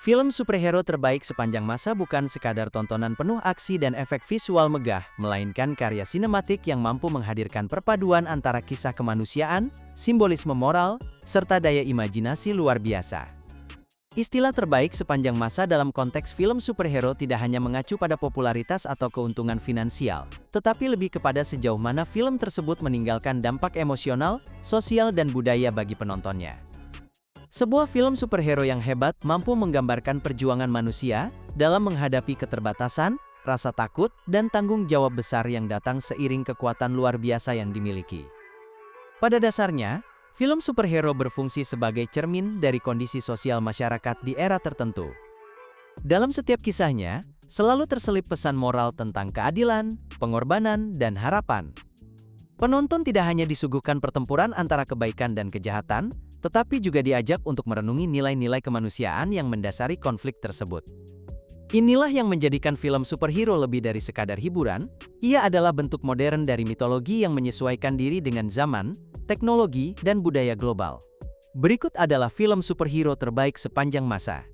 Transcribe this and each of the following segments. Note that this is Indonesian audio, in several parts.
Film superhero terbaik sepanjang masa bukan sekadar tontonan penuh aksi dan efek visual megah, melainkan karya sinematik yang mampu menghadirkan perpaduan antara kisah kemanusiaan, simbolisme moral, serta daya imajinasi luar biasa. Istilah terbaik sepanjang masa dalam konteks film superhero tidak hanya mengacu pada popularitas atau keuntungan finansial, tetapi lebih kepada sejauh mana film tersebut meninggalkan dampak emosional, sosial dan budaya bagi penontonnya. Sebuah film superhero yang hebat mampu menggambarkan perjuangan manusia dalam menghadapi keterbatasan, rasa takut, dan tanggung jawab besar yang datang seiring kekuatan luar biasa yang dimiliki. Pada dasarnya, film superhero berfungsi sebagai cermin dari kondisi sosial masyarakat di era tertentu. Dalam setiap kisahnya, selalu terselip pesan moral tentang keadilan, pengorbanan, dan harapan. Penonton tidak hanya disuguhkan pertempuran antara kebaikan dan kejahatan, tetapi juga diajak untuk merenungi nilai-nilai kemanusiaan yang mendasari konflik tersebut. Inilah yang menjadikan film superhero lebih dari sekadar hiburan, ia adalah bentuk modern dari mitologi yang menyesuaikan diri dengan zaman, teknologi, dan budaya global. Berikut adalah film superhero terbaik sepanjang masa.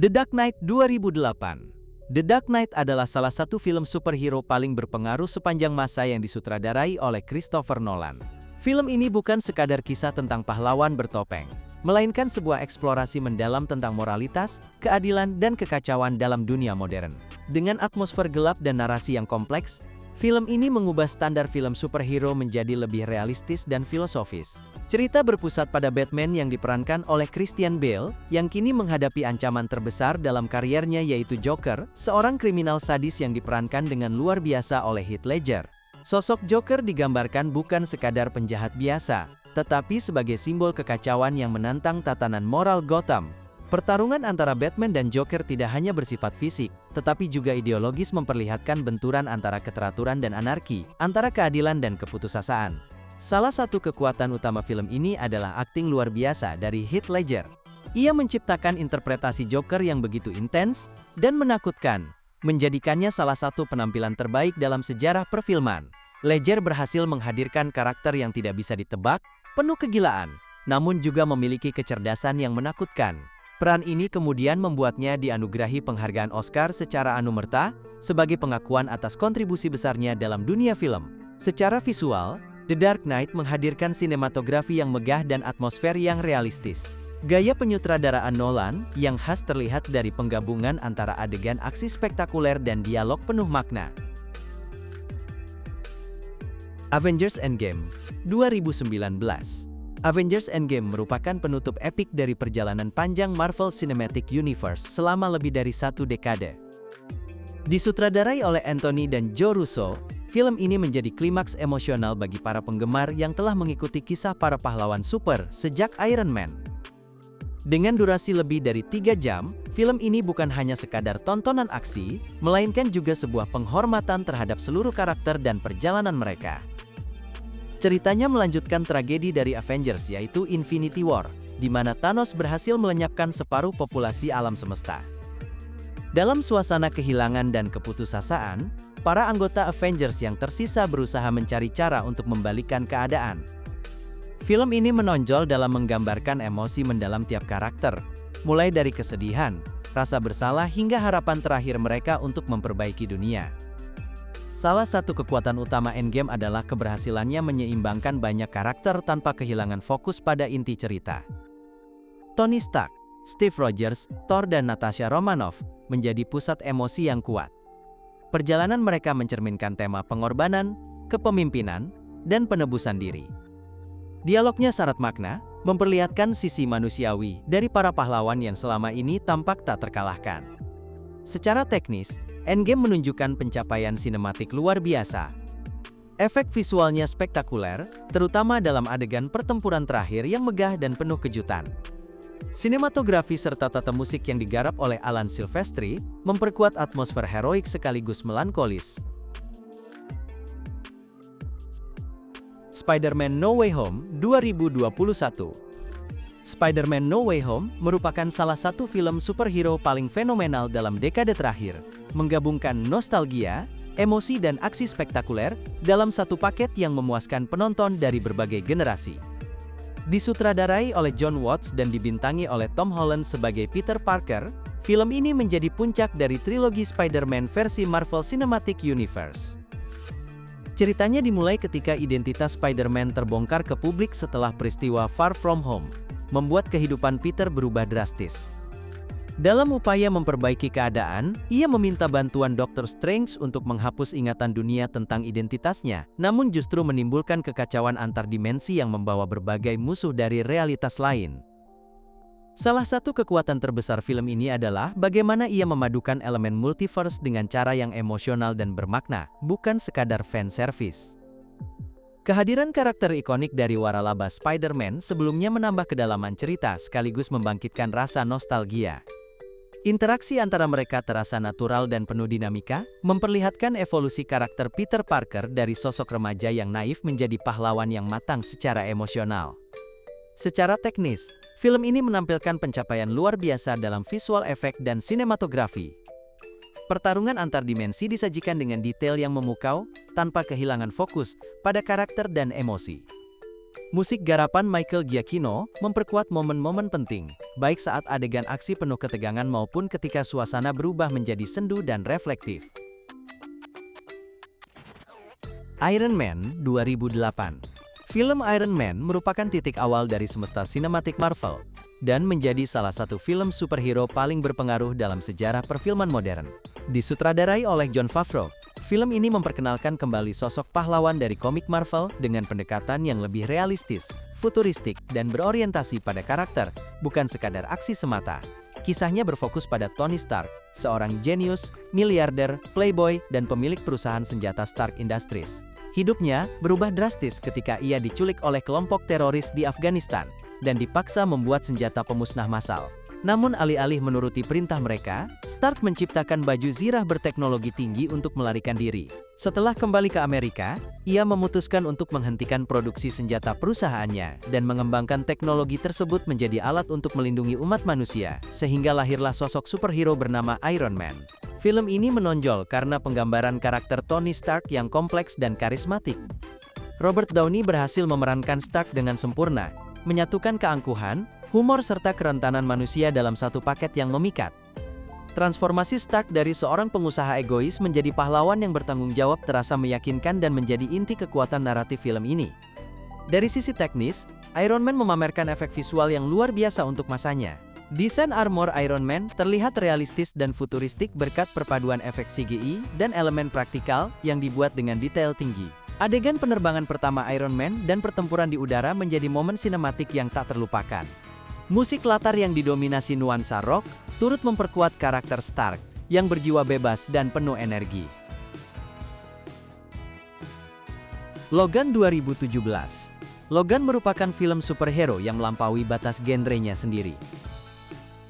The Dark Knight 2008. The Dark Knight adalah salah satu film superhero paling berpengaruh sepanjang masa yang disutradarai oleh Christopher Nolan. Film ini bukan sekadar kisah tentang pahlawan bertopeng, melainkan sebuah eksplorasi mendalam tentang moralitas, keadilan, dan kekacauan dalam dunia modern. Dengan atmosfer gelap dan narasi yang kompleks, film ini mengubah standar film superhero menjadi lebih realistis dan filosofis. Cerita berpusat pada Batman yang diperankan oleh Christian Bale, yang kini menghadapi ancaman terbesar dalam kariernya yaitu Joker, seorang kriminal sadis yang diperankan dengan luar biasa oleh Heath Ledger. Sosok Joker digambarkan bukan sekadar penjahat biasa, tetapi sebagai simbol kekacauan yang menantang tatanan moral Gotham. Pertarungan antara Batman dan Joker tidak hanya bersifat fisik, tetapi juga ideologis memperlihatkan benturan antara keteraturan dan anarki, antara keadilan dan keputusasaan. Salah satu kekuatan utama film ini adalah akting luar biasa dari Heath Ledger. Ia menciptakan interpretasi Joker yang begitu intens dan menakutkan, menjadikannya salah satu penampilan terbaik dalam sejarah perfilman. Ledger berhasil menghadirkan karakter yang tidak bisa ditebak, penuh kegilaan, namun juga memiliki kecerdasan yang menakutkan. Peran ini kemudian membuatnya dianugerahi penghargaan Oscar secara anumerta, sebagai pengakuan atas kontribusi besarnya dalam dunia film. Secara visual, The Dark Knight menghadirkan sinematografi yang megah dan atmosfer yang realistis. Gaya penyutradaraan Nolan, yang khas terlihat dari penggabungan antara adegan aksi spektakuler dan dialog penuh makna. Avengers Endgame 2019. Avengers Endgame merupakan penutup epik dari perjalanan panjang Marvel Cinematic Universe selama lebih dari 1 dekade. Disutradarai oleh Anthony dan Joe Russo, film ini menjadi klimaks emosional bagi para penggemar yang telah mengikuti kisah para pahlawan super sejak Iron Man. Dengan durasi lebih dari 3 jam, film ini bukan hanya sekadar tontonan aksi, melainkan juga sebuah penghormatan terhadap seluruh karakter dan perjalanan mereka. Ceritanya melanjutkan tragedi dari Avengers yaitu Infinity War, di mana Thanos berhasil melenyapkan separuh populasi alam semesta. Dalam suasana kehilangan dan keputusasaan, para anggota Avengers yang tersisa berusaha mencari cara untuk membalikkan keadaan. Film ini menonjol dalam menggambarkan emosi mendalam tiap karakter, mulai dari kesedihan, rasa bersalah hingga harapan terakhir mereka untuk memperbaiki dunia. Salah satu kekuatan utama Endgame adalah keberhasilannya menyeimbangkan banyak karakter tanpa kehilangan fokus pada inti cerita. Tony Stark, Steve Rogers, Thor dan Natasha Romanoff menjadi pusat emosi yang kuat. Perjalanan mereka mencerminkan tema pengorbanan, kepemimpinan, dan penebusan diri. Dialognya syarat makna, memperlihatkan sisi manusiawi dari para pahlawan yang selama ini tampak tak terkalahkan. Secara teknis, Endgame menunjukkan pencapaian sinematik luar biasa. Efek visualnya spektakuler, terutama dalam adegan pertempuran terakhir yang megah dan penuh kejutan. Sinematografi serta tata musik yang digarap oleh Alan Silvestri memperkuat atmosfer heroik sekaligus melankolis. Spider-Man No Way Home 2021. Spider-Man No Way Home merupakan salah satu film superhero paling fenomenal dalam dekade terakhir, menggabungkan nostalgia, emosi dan aksi spektakuler dalam satu paket yang memuaskan penonton dari berbagai generasi. Disutradarai oleh Jon Watts dan dibintangi oleh Tom Holland sebagai Peter Parker, film ini menjadi puncak dari trilogi Spider-Man versi Marvel Cinematic Universe. Ceritanya dimulai ketika identitas Spider-Man terbongkar ke publik setelah peristiwa Far From Home, membuat kehidupan Peter berubah drastis. Dalam upaya memperbaiki keadaan, ia meminta bantuan Dr. Strange untuk menghapus ingatan dunia tentang identitasnya, namun justru menimbulkan kekacauan antar dimensi yang membawa berbagai musuh dari realitas lain. Salah satu kekuatan terbesar film ini adalah bagaimana ia memadukan elemen multiverse dengan cara yang emosional dan bermakna, bukan sekadar fan service. Kehadiran karakter ikonik dari waralaba Spider-Man sebelumnya menambah kedalaman cerita sekaligus membangkitkan rasa nostalgia. Interaksi antara mereka terasa natural dan penuh dinamika, memperlihatkan evolusi karakter Peter Parker dari sosok remaja yang naif menjadi pahlawan yang matang secara emosional. Secara teknis, film ini menampilkan pencapaian luar biasa dalam visual efek dan sinematografi. Pertarungan antar dimensi disajikan dengan detail yang memukau, tanpa kehilangan fokus pada karakter dan emosi. Musik garapan Michael Giacchino memperkuat momen-momen penting, baik saat adegan aksi penuh ketegangan maupun ketika suasana berubah menjadi sendu dan reflektif. Iron Man 2008. Film Iron Man merupakan titik awal dari semesta sinematik Marvel, dan menjadi salah satu film superhero paling berpengaruh dalam sejarah perfilman modern. Disutradarai oleh Jon Favreau, film ini memperkenalkan kembali sosok pahlawan dari komik Marvel dengan pendekatan yang lebih realistis, futuristik, dan berorientasi pada karakter, bukan sekadar aksi semata. Kisahnya berfokus pada Tony Stark, seorang jenius, miliarder, playboy, dan pemilik perusahaan senjata Stark Industries. Hidupnya berubah drastis ketika ia diculik oleh kelompok teroris di Afghanistan, dan dipaksa membuat senjata pemusnah massal. Namun alih-alih menuruti perintah mereka, Stark menciptakan baju zirah berteknologi tinggi untuk melarikan diri. Setelah kembali ke Amerika, ia memutuskan untuk menghentikan produksi senjata perusahaannya dan mengembangkan teknologi tersebut menjadi alat untuk melindungi umat manusia, sehingga lahirlah sosok superhero bernama Iron Man. Film ini menonjol karena penggambaran karakter Tony Stark yang kompleks dan karismatik. Robert Downey berhasil memerankan Stark dengan sempurna, menyatukan keangkuhan, humor serta kerentanan manusia dalam satu paket yang memikat. Transformasi Stark dari seorang pengusaha egois menjadi pahlawan yang bertanggung jawab terasa meyakinkan dan menjadi inti kekuatan naratif film ini. Dari sisi teknis, Iron Man memamerkan efek visual yang luar biasa untuk masanya. Desain armor Iron Man terlihat realistis dan futuristik berkat perpaduan efek CGI dan elemen praktikal yang dibuat dengan detail tinggi. Adegan penerbangan pertama Iron Man dan pertempuran di udara menjadi momen sinematik yang tak terlupakan. Musik latar yang didominasi nuansa rock turut memperkuat karakter Stark yang berjiwa bebas dan penuh energi. Logan 2017. Logan merupakan film superhero yang melampaui batas genrenya sendiri.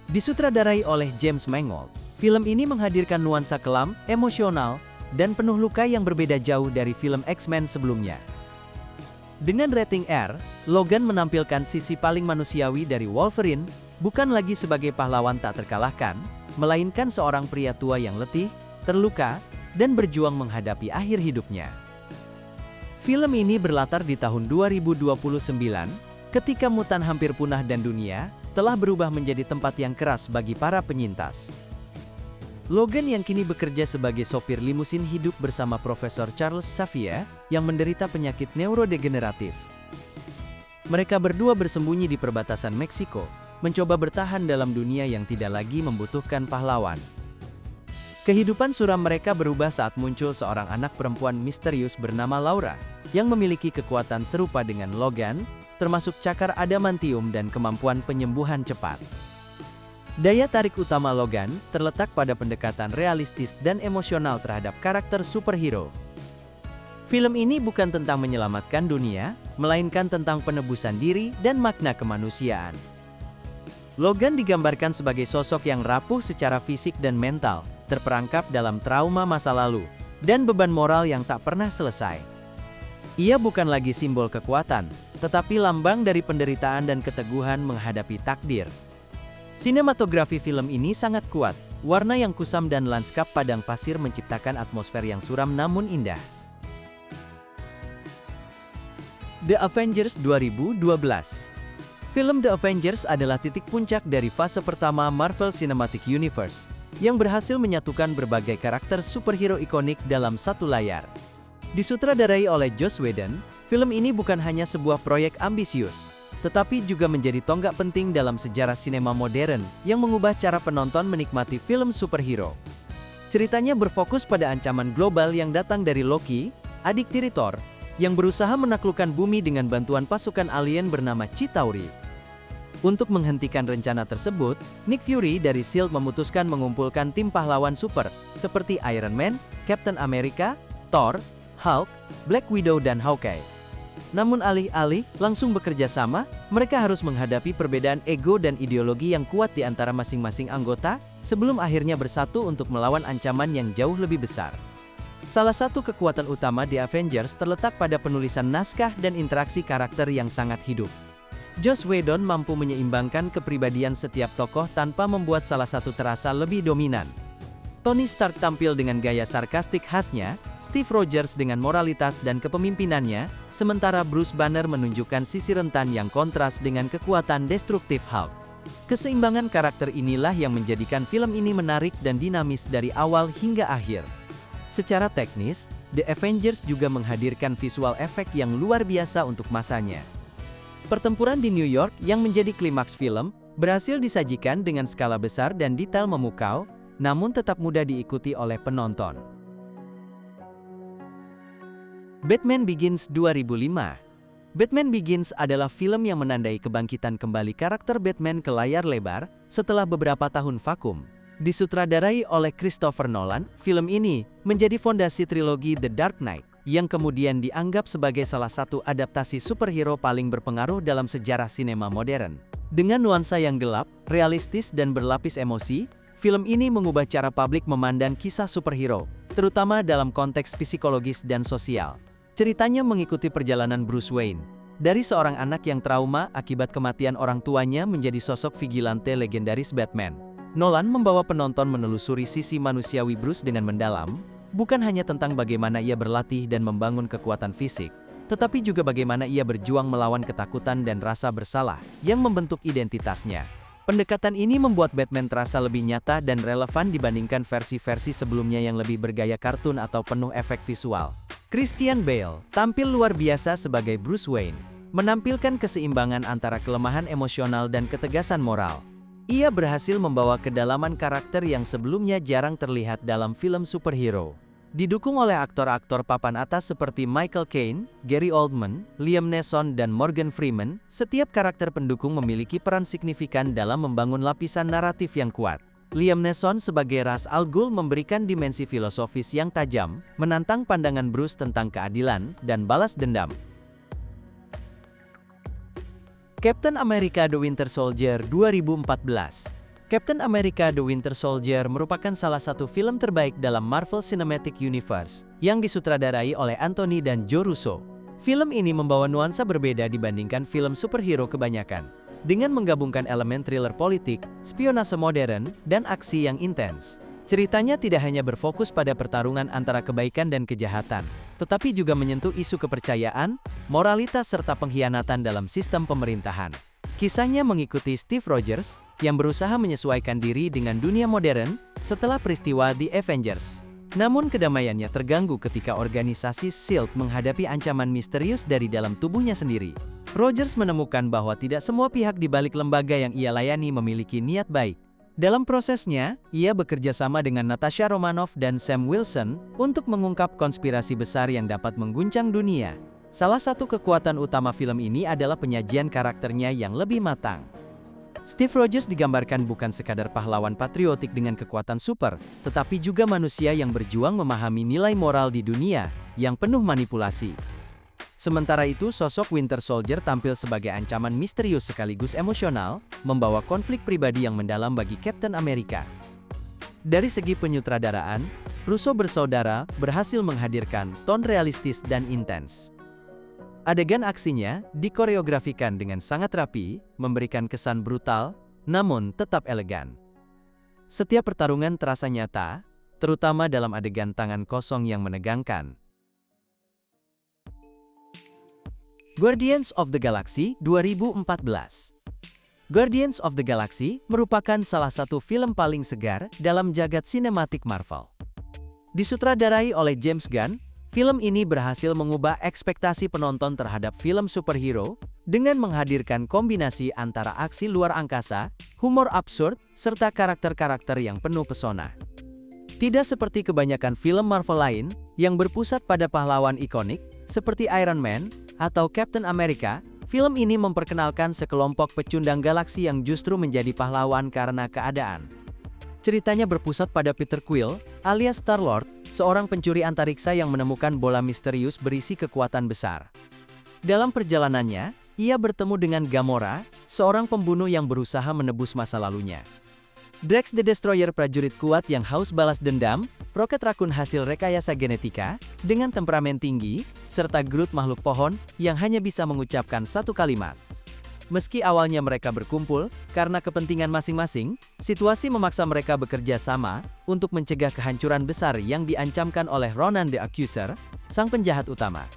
Disutradarai oleh James Mangold, film ini menghadirkan nuansa kelam, emosional, dan penuh luka yang berbeda jauh dari film X-Men sebelumnya. Dengan rating R, Logan menampilkan sisi paling manusiawi dari Wolverine, bukan lagi sebagai pahlawan tak terkalahkan, melainkan seorang pria tua yang letih, terluka, dan berjuang menghadapi akhir hidupnya. Film ini berlatar di tahun 2029, ketika mutan hampir punah dan dunia telah berubah menjadi tempat yang keras bagi para penyintas. Logan yang kini bekerja sebagai sopir limusin hidup bersama Profesor Charles Xavier yang menderita penyakit neurodegeneratif. Mereka berdua bersembunyi di perbatasan Meksiko, mencoba bertahan dalam dunia yang tidak lagi membutuhkan pahlawan. Kehidupan suram mereka berubah saat muncul seorang anak perempuan misterius bernama Laura, yang memiliki kekuatan serupa dengan Logan, termasuk cakar adamantium dan kemampuan penyembuhan cepat. Daya tarik utama Logan terletak pada pendekatan realistis dan emosional terhadap karakter superhero. Film ini bukan tentang menyelamatkan dunia, melainkan tentang penebusan diri dan makna kemanusiaan. Logan digambarkan sebagai sosok yang rapuh secara fisik dan mental, terperangkap dalam trauma masa lalu, dan beban moral yang tak pernah selesai. Ia bukan lagi simbol kekuatan, tetapi lambang dari penderitaan dan keteguhan menghadapi takdir. Sinematografi film ini sangat kuat, warna yang kusam dan lanskap padang pasir menciptakan atmosfer yang suram namun indah. The Avengers 2012. Film The Avengers adalah titik puncak dari fase pertama Marvel Cinematic Universe, yang berhasil menyatukan berbagai karakter superhero ikonik dalam satu layar. Disutradarai oleh Joss Whedon, film ini bukan hanya sebuah proyek ambisius, tetapi juga menjadi tonggak penting dalam sejarah sinema modern yang mengubah cara penonton menikmati film superhero. Ceritanya berfokus pada ancaman global yang datang dari Loki, adik tiri Thor, yang berusaha menaklukkan bumi dengan bantuan pasukan alien bernama Chitauri. Untuk menghentikan rencana tersebut, Nick Fury dari S.H.I.E.L.D. memutuskan mengumpulkan tim pahlawan super, seperti Iron Man, Captain America, Thor, Hulk, Black Widow dan Hawkeye. Namun alih-alih langsung bekerja sama, mereka harus menghadapi perbedaan ego dan ideologi yang kuat di antara masing-masing anggota, sebelum akhirnya bersatu untuk melawan ancaman yang jauh lebih besar. Salah satu kekuatan utama The Avengers terletak pada penulisan naskah dan interaksi karakter yang sangat hidup. Joss Whedon mampu menyeimbangkan kepribadian setiap tokoh tanpa membuat salah satu terasa lebih dominan. Tony Stark tampil dengan gaya sarkastik khasnya, Steve Rogers dengan moralitas dan kepemimpinannya, sementara Bruce Banner menunjukkan sisi rentan yang kontras dengan kekuatan destruktif Hulk. Keseimbangan karakter inilah yang menjadikan film ini menarik dan dinamis dari awal hingga akhir. Secara teknis, The Avengers juga menghadirkan visual efek yang luar biasa untuk masanya. Pertempuran di New York yang menjadi klimaks film, berhasil disajikan dengan skala besar dan detail memukau, namun tetap mudah diikuti oleh penonton. Batman Begins 2005. Batman Begins adalah film yang menandai kebangkitan kembali karakter Batman ke layar lebar, setelah beberapa tahun vakum. Disutradarai oleh Christopher Nolan, film ini menjadi fondasi trilogi The Dark Knight, yang kemudian dianggap sebagai salah satu adaptasi superhero paling berpengaruh dalam sejarah sinema modern. Dengan nuansa yang gelap, realistis dan berlapis emosi, film ini mengubah cara publik memandang kisah superhero, terutama dalam konteks psikologis dan sosial. Ceritanya mengikuti perjalanan Bruce Wayne, dari seorang anak yang trauma akibat kematian orang tuanya menjadi sosok vigilante legendaris Batman. Nolan membawa penonton menelusuri sisi manusiawi Bruce dengan mendalam, bukan hanya tentang bagaimana ia berlatih dan membangun kekuatan fisik, tetapi juga bagaimana ia berjuang melawan ketakutan dan rasa bersalah yang membentuk identitasnya. Pendekatan ini membuat Batman terasa lebih nyata dan relevan dibandingkan versi-versi sebelumnya yang lebih bergaya kartun atau penuh efek visual. Christian Bale tampil luar biasa sebagai Bruce Wayne, menampilkan keseimbangan antara kelemahan emosional dan ketegasan moral. Ia berhasil membawa kedalaman karakter yang sebelumnya jarang terlihat dalam film superhero. Didukung oleh aktor-aktor papan atas seperti Michael Caine, Gary Oldman, Liam Neeson dan Morgan Freeman, setiap karakter pendukung memiliki peran signifikan dalam membangun lapisan naratif yang kuat. Liam Neeson sebagai Ra's al Ghul memberikan dimensi filosofis yang tajam, menantang pandangan Bruce tentang keadilan dan balas dendam. Captain America The Winter Soldier 2014. Captain America The Winter Soldier merupakan salah satu film terbaik dalam Marvel Cinematic Universe, yang disutradarai oleh Anthony dan Joe Russo. Film ini membawa nuansa berbeda dibandingkan film superhero kebanyakan, dengan menggabungkan elemen thriller politik, spionase modern, dan aksi yang intens. Ceritanya tidak hanya berfokus pada pertarungan antara kebaikan dan kejahatan, tetapi juga menyentuh isu kepercayaan, moralitas serta pengkhianatan dalam sistem pemerintahan. Kisahnya mengikuti Steve Rogers, yang berusaha menyesuaikan diri dengan dunia modern, setelah peristiwa The Avengers. Namun kedamaiannya terganggu ketika organisasi S.H.I.E.L.D. menghadapi ancaman misterius dari dalam tubuhnya sendiri. Rogers menemukan bahwa tidak semua pihak di balik lembaga yang ia layani memiliki niat baik. Dalam prosesnya, ia bekerja sama dengan Natasha Romanoff dan Sam Wilson untuk mengungkap konspirasi besar yang dapat mengguncang dunia. Salah satu kekuatan utama film ini adalah penyajian karakternya yang lebih matang. Steve Rogers digambarkan bukan sekadar pahlawan patriotik dengan kekuatan super, tetapi juga manusia yang berjuang memahami nilai moral di dunia yang penuh manipulasi. Sementara itu, sosok Winter Soldier tampil sebagai ancaman misterius sekaligus emosional, membawa konflik pribadi yang mendalam bagi Captain America. Dari segi penyutradaraan, Russo bersaudara berhasil menghadirkan ton realistis dan intens. Adegan aksinya dikoreografikan dengan sangat rapi, memberikan kesan brutal, namun tetap elegan. Setiap pertarungan terasa nyata, terutama dalam adegan tangan kosong yang menegangkan. Guardians of the Galaxy 2014. Guardians of the Galaxy merupakan salah satu film paling segar dalam jagat sinematik Marvel. Disutradarai oleh James Gunn, film ini berhasil mengubah ekspektasi penonton terhadap film superhero dengan menghadirkan kombinasi antara aksi luar angkasa, humor absurd, serta karakter-karakter yang penuh pesona. Tidak seperti kebanyakan film Marvel lain yang berpusat pada pahlawan ikonik seperti Iron Man atau Captain America, film ini memperkenalkan sekelompok pecundang galaksi yang justru menjadi pahlawan karena keadaan. Ceritanya berpusat pada Peter Quill, alias Star-Lord, seorang pencuri antariksa yang menemukan bola misterius berisi kekuatan besar. Dalam perjalanannya, ia bertemu dengan Gamora, seorang pembunuh yang berusaha menebus masa lalunya. Drax the Destroyer, prajurit kuat yang haus balas dendam, Rocket Raccoon hasil rekayasa genetika, dengan temperamen tinggi, serta Groot makhluk pohon yang hanya bisa mengucapkan satu kalimat. Meski awalnya mereka berkumpul, karena kepentingan masing-masing, situasi memaksa mereka bekerja sama untuk mencegah kehancuran besar yang diancamkan oleh Ronan the Accuser, sang penjahat utama.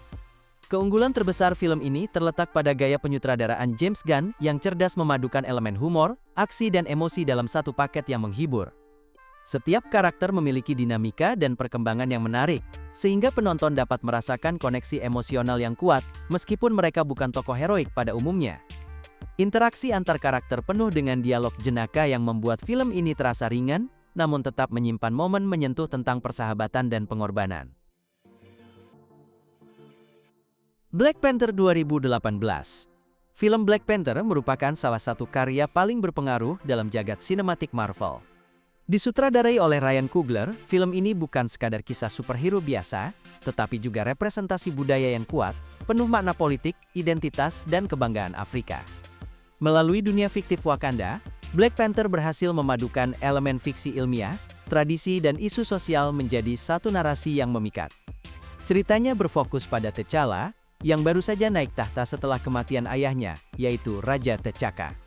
Keunggulan terbesar film ini terletak pada gaya penyutradaraan James Gunn yang cerdas memadukan elemen humor, aksi dan emosi dalam satu paket yang menghibur. Setiap karakter memiliki dinamika dan perkembangan yang menarik, sehingga penonton dapat merasakan koneksi emosional yang kuat, meskipun mereka bukan tokoh heroik pada umumnya. Interaksi antar karakter penuh dengan dialog jenaka yang membuat film ini terasa ringan, namun tetap menyimpan momen menyentuh tentang persahabatan dan pengorbanan. Black Panther 2018. Film Black Panther merupakan salah satu karya paling berpengaruh dalam jagat sinematik Marvel. Disutradarai oleh Ryan Coogler, film ini bukan sekadar kisah superhero biasa, tetapi juga representasi budaya yang kuat, penuh makna politik, identitas, dan kebanggaan Afrika. Melalui dunia fiktif Wakanda, Black Panther berhasil memadukan elemen fiksi ilmiah, tradisi dan isu sosial menjadi satu narasi yang memikat. Ceritanya berfokus pada T'Challa, yang baru saja naik tahta setelah kematian ayahnya, yaitu Raja T'Chaka.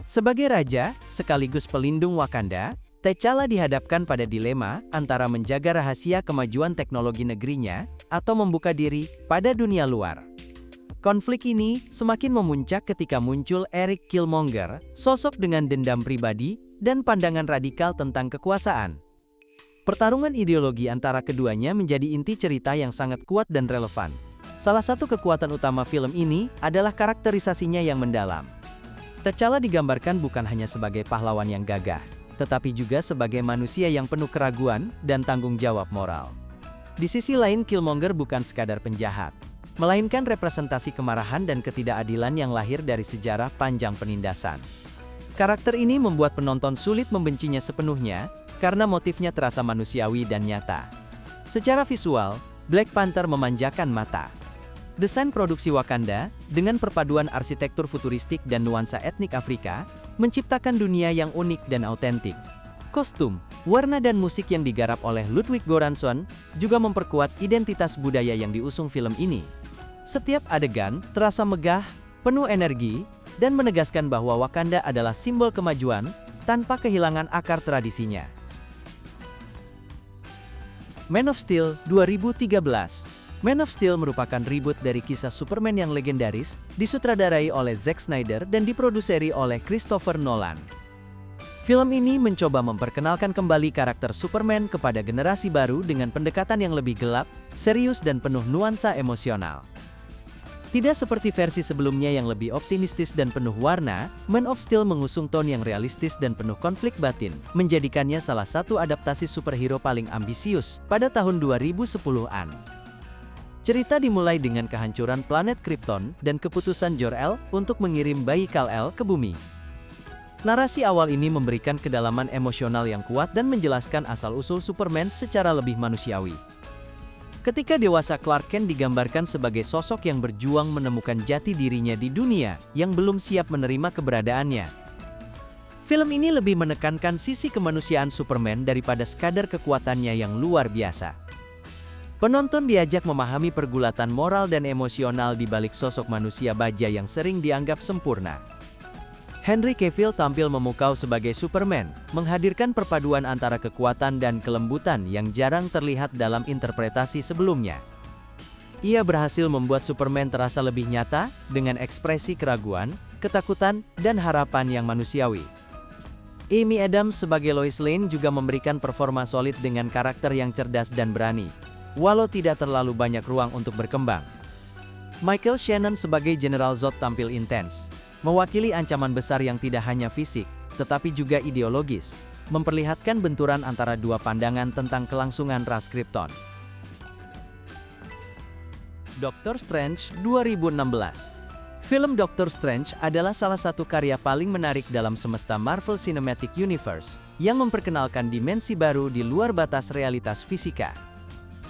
Sebagai raja, sekaligus pelindung Wakanda, T'Challa dihadapkan pada dilema antara menjaga rahasia kemajuan teknologi negerinya, atau membuka diri pada dunia luar. Konflik ini semakin memuncak ketika muncul Eric Killmonger, sosok dengan dendam pribadi dan pandangan radikal tentang kekuasaan. Pertarungan ideologi antara keduanya menjadi inti cerita yang sangat kuat dan relevan. Salah satu kekuatan utama film ini adalah karakterisasinya yang mendalam. T'Challa digambarkan bukan hanya sebagai pahlawan yang gagah, tetapi juga sebagai manusia yang penuh keraguan dan tanggung jawab moral. Di sisi lain, Killmonger bukan sekadar penjahat, melainkan representasi kemarahan dan ketidakadilan yang lahir dari sejarah panjang penindasan. Karakter ini membuat penonton sulit membencinya sepenuhnya, karena motifnya terasa manusiawi dan nyata. Secara visual, Black Panther memanjakan mata. Desain produksi Wakanda, dengan perpaduan arsitektur futuristik dan nuansa etnik Afrika, menciptakan dunia yang unik dan autentik. Kostum, warna dan musik yang digarap oleh Ludwig Göransson juga memperkuat identitas budaya yang diusung film ini. Setiap adegan terasa megah, penuh energi, dan menegaskan bahwa Wakanda adalah simbol kemajuan, tanpa kehilangan akar tradisinya. Man of Steel 2013. Man of Steel merupakan reboot dari kisah Superman yang legendaris, disutradarai oleh Zack Snyder dan diproduseri oleh Christopher Nolan. Film ini mencoba memperkenalkan kembali karakter Superman kepada generasi baru dengan pendekatan yang lebih gelap, serius dan penuh nuansa emosional. Tidak seperti versi sebelumnya yang lebih optimistis dan penuh warna, Man of Steel mengusung tone yang realistis dan penuh konflik batin, menjadikannya salah satu adaptasi superhero paling ambisius pada tahun 2010-an. Cerita dimulai dengan kehancuran planet Krypton dan keputusan Jor-El untuk mengirim bayi Kal-El ke bumi. Narasi awal ini memberikan kedalaman emosional yang kuat dan menjelaskan asal-usul Superman secara lebih manusiawi. Ketika dewasa, Clark Kent digambarkan sebagai sosok yang berjuang menemukan jati dirinya di dunia yang belum siap menerima keberadaannya. Film ini lebih menekankan sisi kemanusiaan Superman daripada sekadar kekuatannya yang luar biasa. Penonton diajak memahami pergulatan moral dan emosional di balik sosok manusia baja yang sering dianggap sempurna. Henry Cavill tampil memukau sebagai Superman, menghadirkan perpaduan antara kekuatan dan kelembutan yang jarang terlihat dalam interpretasi sebelumnya. Ia berhasil membuat Superman terasa lebih nyata, dengan ekspresi keraguan, ketakutan, dan harapan yang manusiawi. Amy Adams sebagai Lois Lane juga memberikan performa solid dengan karakter yang cerdas dan berani, walau tidak terlalu banyak ruang untuk berkembang. Michael Shannon sebagai General Zod tampil intens, mewakili ancaman besar yang tidak hanya fisik, tetapi juga ideologis, memperlihatkan benturan antara dua pandangan tentang kelangsungan ras Krypton. Doctor Strange 2016. Film Doctor Strange adalah salah satu karya paling menarik dalam semesta Marvel Cinematic Universe, yang memperkenalkan dimensi baru di luar batas realitas fisika.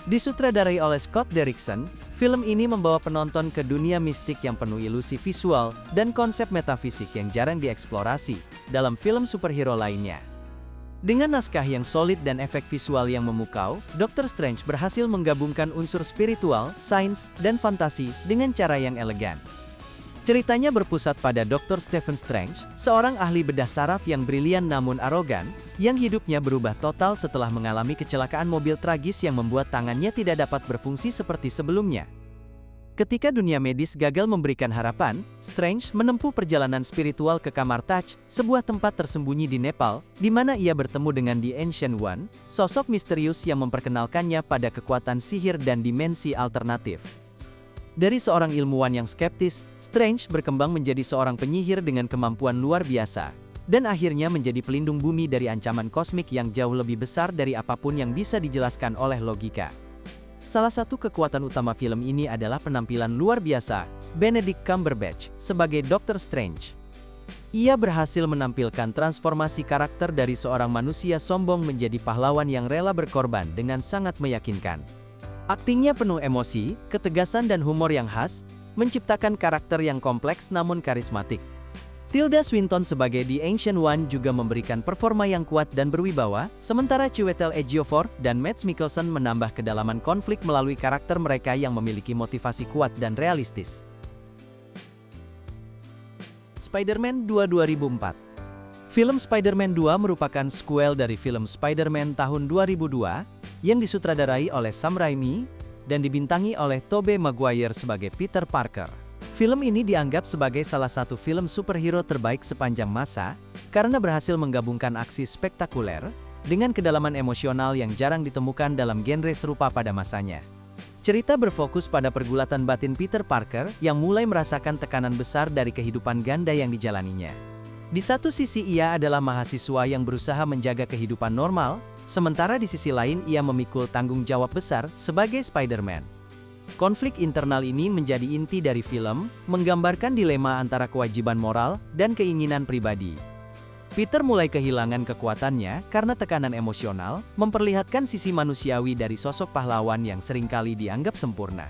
Disutradarai oleh Scott Derrickson, film ini membawa penonton ke dunia mistik yang penuh ilusi visual dan konsep metafisik yang jarang dieksplorasi dalam film superhero lainnya. Dengan naskah yang solid dan efek visual yang memukau, Doctor Strange berhasil menggabungkan unsur spiritual, sains, dan fantasi dengan cara yang elegan. Ceritanya berpusat pada Dr. Stephen Strange, seorang ahli bedah saraf yang brilian namun arogan, yang hidupnya berubah total setelah mengalami kecelakaan mobil tragis yang membuat tangannya tidak dapat berfungsi seperti sebelumnya. Ketika dunia medis gagal memberikan harapan, Strange menempuh perjalanan spiritual ke Kamar Taj, sebuah tempat tersembunyi di Nepal, di mana ia bertemu dengan The Ancient One, sosok misterius yang memperkenalkannya pada kekuatan sihir dan dimensi alternatif. Dari seorang ilmuwan yang skeptis, Strange berkembang menjadi seorang penyihir dengan kemampuan luar biasa, dan akhirnya menjadi pelindung bumi dari ancaman kosmik yang jauh lebih besar dari apapun yang bisa dijelaskan oleh logika. Salah satu kekuatan utama film ini adalah penampilan luar biasa Benedict Cumberbatch sebagai Doctor Strange. Ia berhasil menampilkan transformasi karakter dari seorang manusia sombong menjadi pahlawan yang rela berkorban dengan sangat meyakinkan. Aktingnya penuh emosi, ketegasan dan humor yang khas, menciptakan karakter yang kompleks namun karismatik. Tilda Swinton sebagai The Ancient One juga memberikan performa yang kuat dan berwibawa, sementara Chiwetel Ejiofor dan Mads Mikkelsen menambah kedalaman konflik melalui karakter mereka yang memiliki motivasi kuat dan realistis. Spider-Man 2 2004. Film Spider-Man 2 merupakan sequel dari film Spider-Man tahun 2002, yang disutradarai oleh Sam Raimi, dan dibintangi oleh Tobey Maguire sebagai Peter Parker. Film ini dianggap sebagai salah satu film superhero terbaik sepanjang masa, karena berhasil menggabungkan aksi spektakuler, dengan kedalaman emosional yang jarang ditemukan dalam genre serupa pada masanya. Cerita berfokus pada pergulatan batin Peter Parker, yang mulai merasakan tekanan besar dari kehidupan ganda yang dijalaninya. Di satu sisi ia adalah mahasiswa yang berusaha menjaga kehidupan normal, sementara di sisi lain ia memikul tanggung jawab besar sebagai Spider-Man. Konflik internal ini menjadi inti dari film, menggambarkan dilema antara kewajiban moral dan keinginan pribadi. Peter mulai kehilangan kekuatannya karena tekanan emosional, memperlihatkan sisi manusiawi dari sosok pahlawan yang seringkali dianggap sempurna.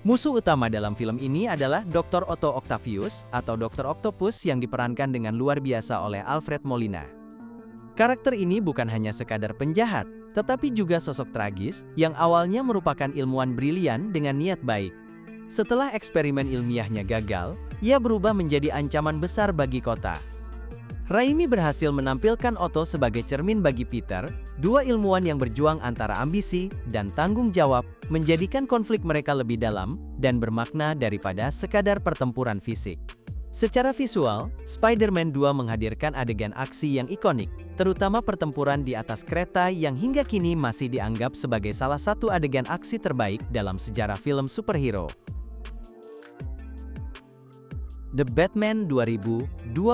Musuh utama dalam film ini adalah Dr. Otto Octavius, atau Dr. Octopus yang diperankan dengan luar biasa oleh Alfred Molina. Karakter ini bukan hanya sekadar penjahat, tetapi juga sosok tragis, yang awalnya merupakan ilmuwan brilian dengan niat baik. Setelah eksperimen ilmiahnya gagal, ia berubah menjadi ancaman besar bagi kota. Raimi berhasil menampilkan Otto sebagai cermin bagi Peter, dua ilmuwan yang berjuang antara ambisi dan tanggung jawab, menjadikan konflik mereka lebih dalam dan bermakna daripada sekadar pertempuran fisik. Secara visual, Spider-Man 2 menghadirkan adegan aksi yang ikonik, terutama pertempuran di atas kereta yang hingga kini masih dianggap sebagai salah satu adegan aksi terbaik dalam sejarah film superhero. The Batman 2022.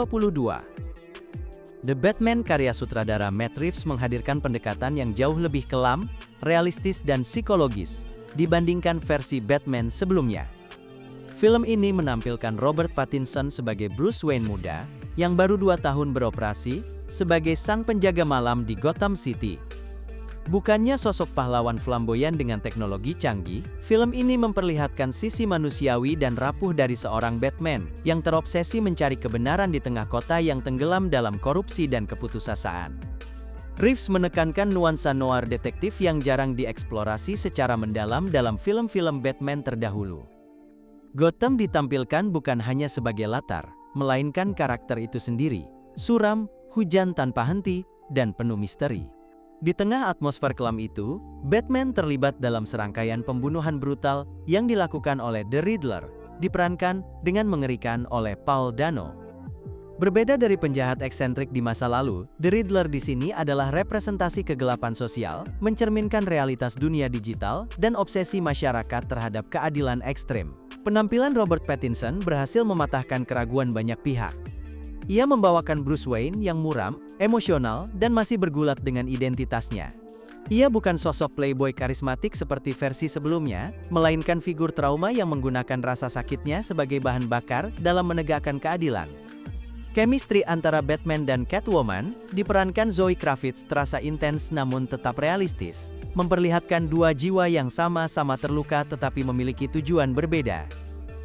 The Batman karya sutradara Matt Reeves menghadirkan pendekatan yang jauh lebih kelam, realistis dan psikologis dibandingkan versi Batman sebelumnya. Film ini menampilkan Robert Pattinson sebagai Bruce Wayne muda, yang baru 2 tahun beroperasi, sebagai sang penjaga malam di Gotham City. Bukannya sosok pahlawan flamboyan dengan teknologi canggih, film ini memperlihatkan sisi manusiawi dan rapuh dari seorang Batman, yang terobsesi mencari kebenaran di tengah kota yang tenggelam dalam korupsi dan keputusasaan. Reeves menekankan nuansa noir detektif yang jarang dieksplorasi secara mendalam dalam film-film Batman terdahulu. Gotham ditampilkan bukan hanya sebagai latar, melainkan karakter itu sendiri, suram, hujan tanpa henti, dan penuh misteri. Di tengah atmosfer kelam itu, Batman terlibat dalam serangkaian pembunuhan brutal yang dilakukan oleh The Riddler, diperankan dengan mengerikan oleh Paul Dano. Berbeda dari penjahat eksentrik di masa lalu, The Riddler di sini adalah representasi kegelapan sosial, mencerminkan realitas dunia digital, dan obsesi masyarakat terhadap keadilan ekstrem. Penampilan Robert Pattinson berhasil mematahkan keraguan banyak pihak. Ia membawakan Bruce Wayne yang muram, emosional, dan masih bergulat dengan identitasnya. Ia bukan sosok playboy karismatik seperti versi sebelumnya, melainkan figur trauma yang menggunakan rasa sakitnya sebagai bahan bakar dalam menegakkan keadilan. Chemistry antara Batman dan Catwoman, diperankan Zoe Kravitz, terasa intens namun tetap realistis, memperlihatkan dua jiwa yang sama-sama terluka tetapi memiliki tujuan berbeda.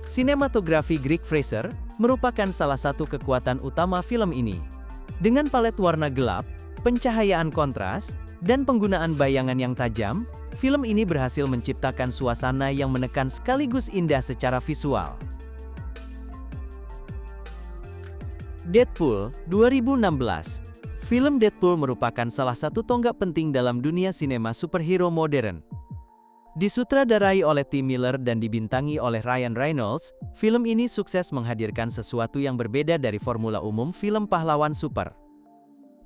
Sinematografi Greig Fraser merupakan salah satu kekuatan utama film ini. Dengan palet warna gelap, pencahayaan kontras, dan penggunaan bayangan yang tajam, film ini berhasil menciptakan suasana yang menekan sekaligus indah secara visual. Deadpool 2016. Film Deadpool merupakan salah satu tonggak penting dalam dunia sinema superhero modern. Disutradarai oleh Tim Miller dan dibintangi oleh Ryan Reynolds, film ini sukses menghadirkan sesuatu yang berbeda dari formula umum film pahlawan super.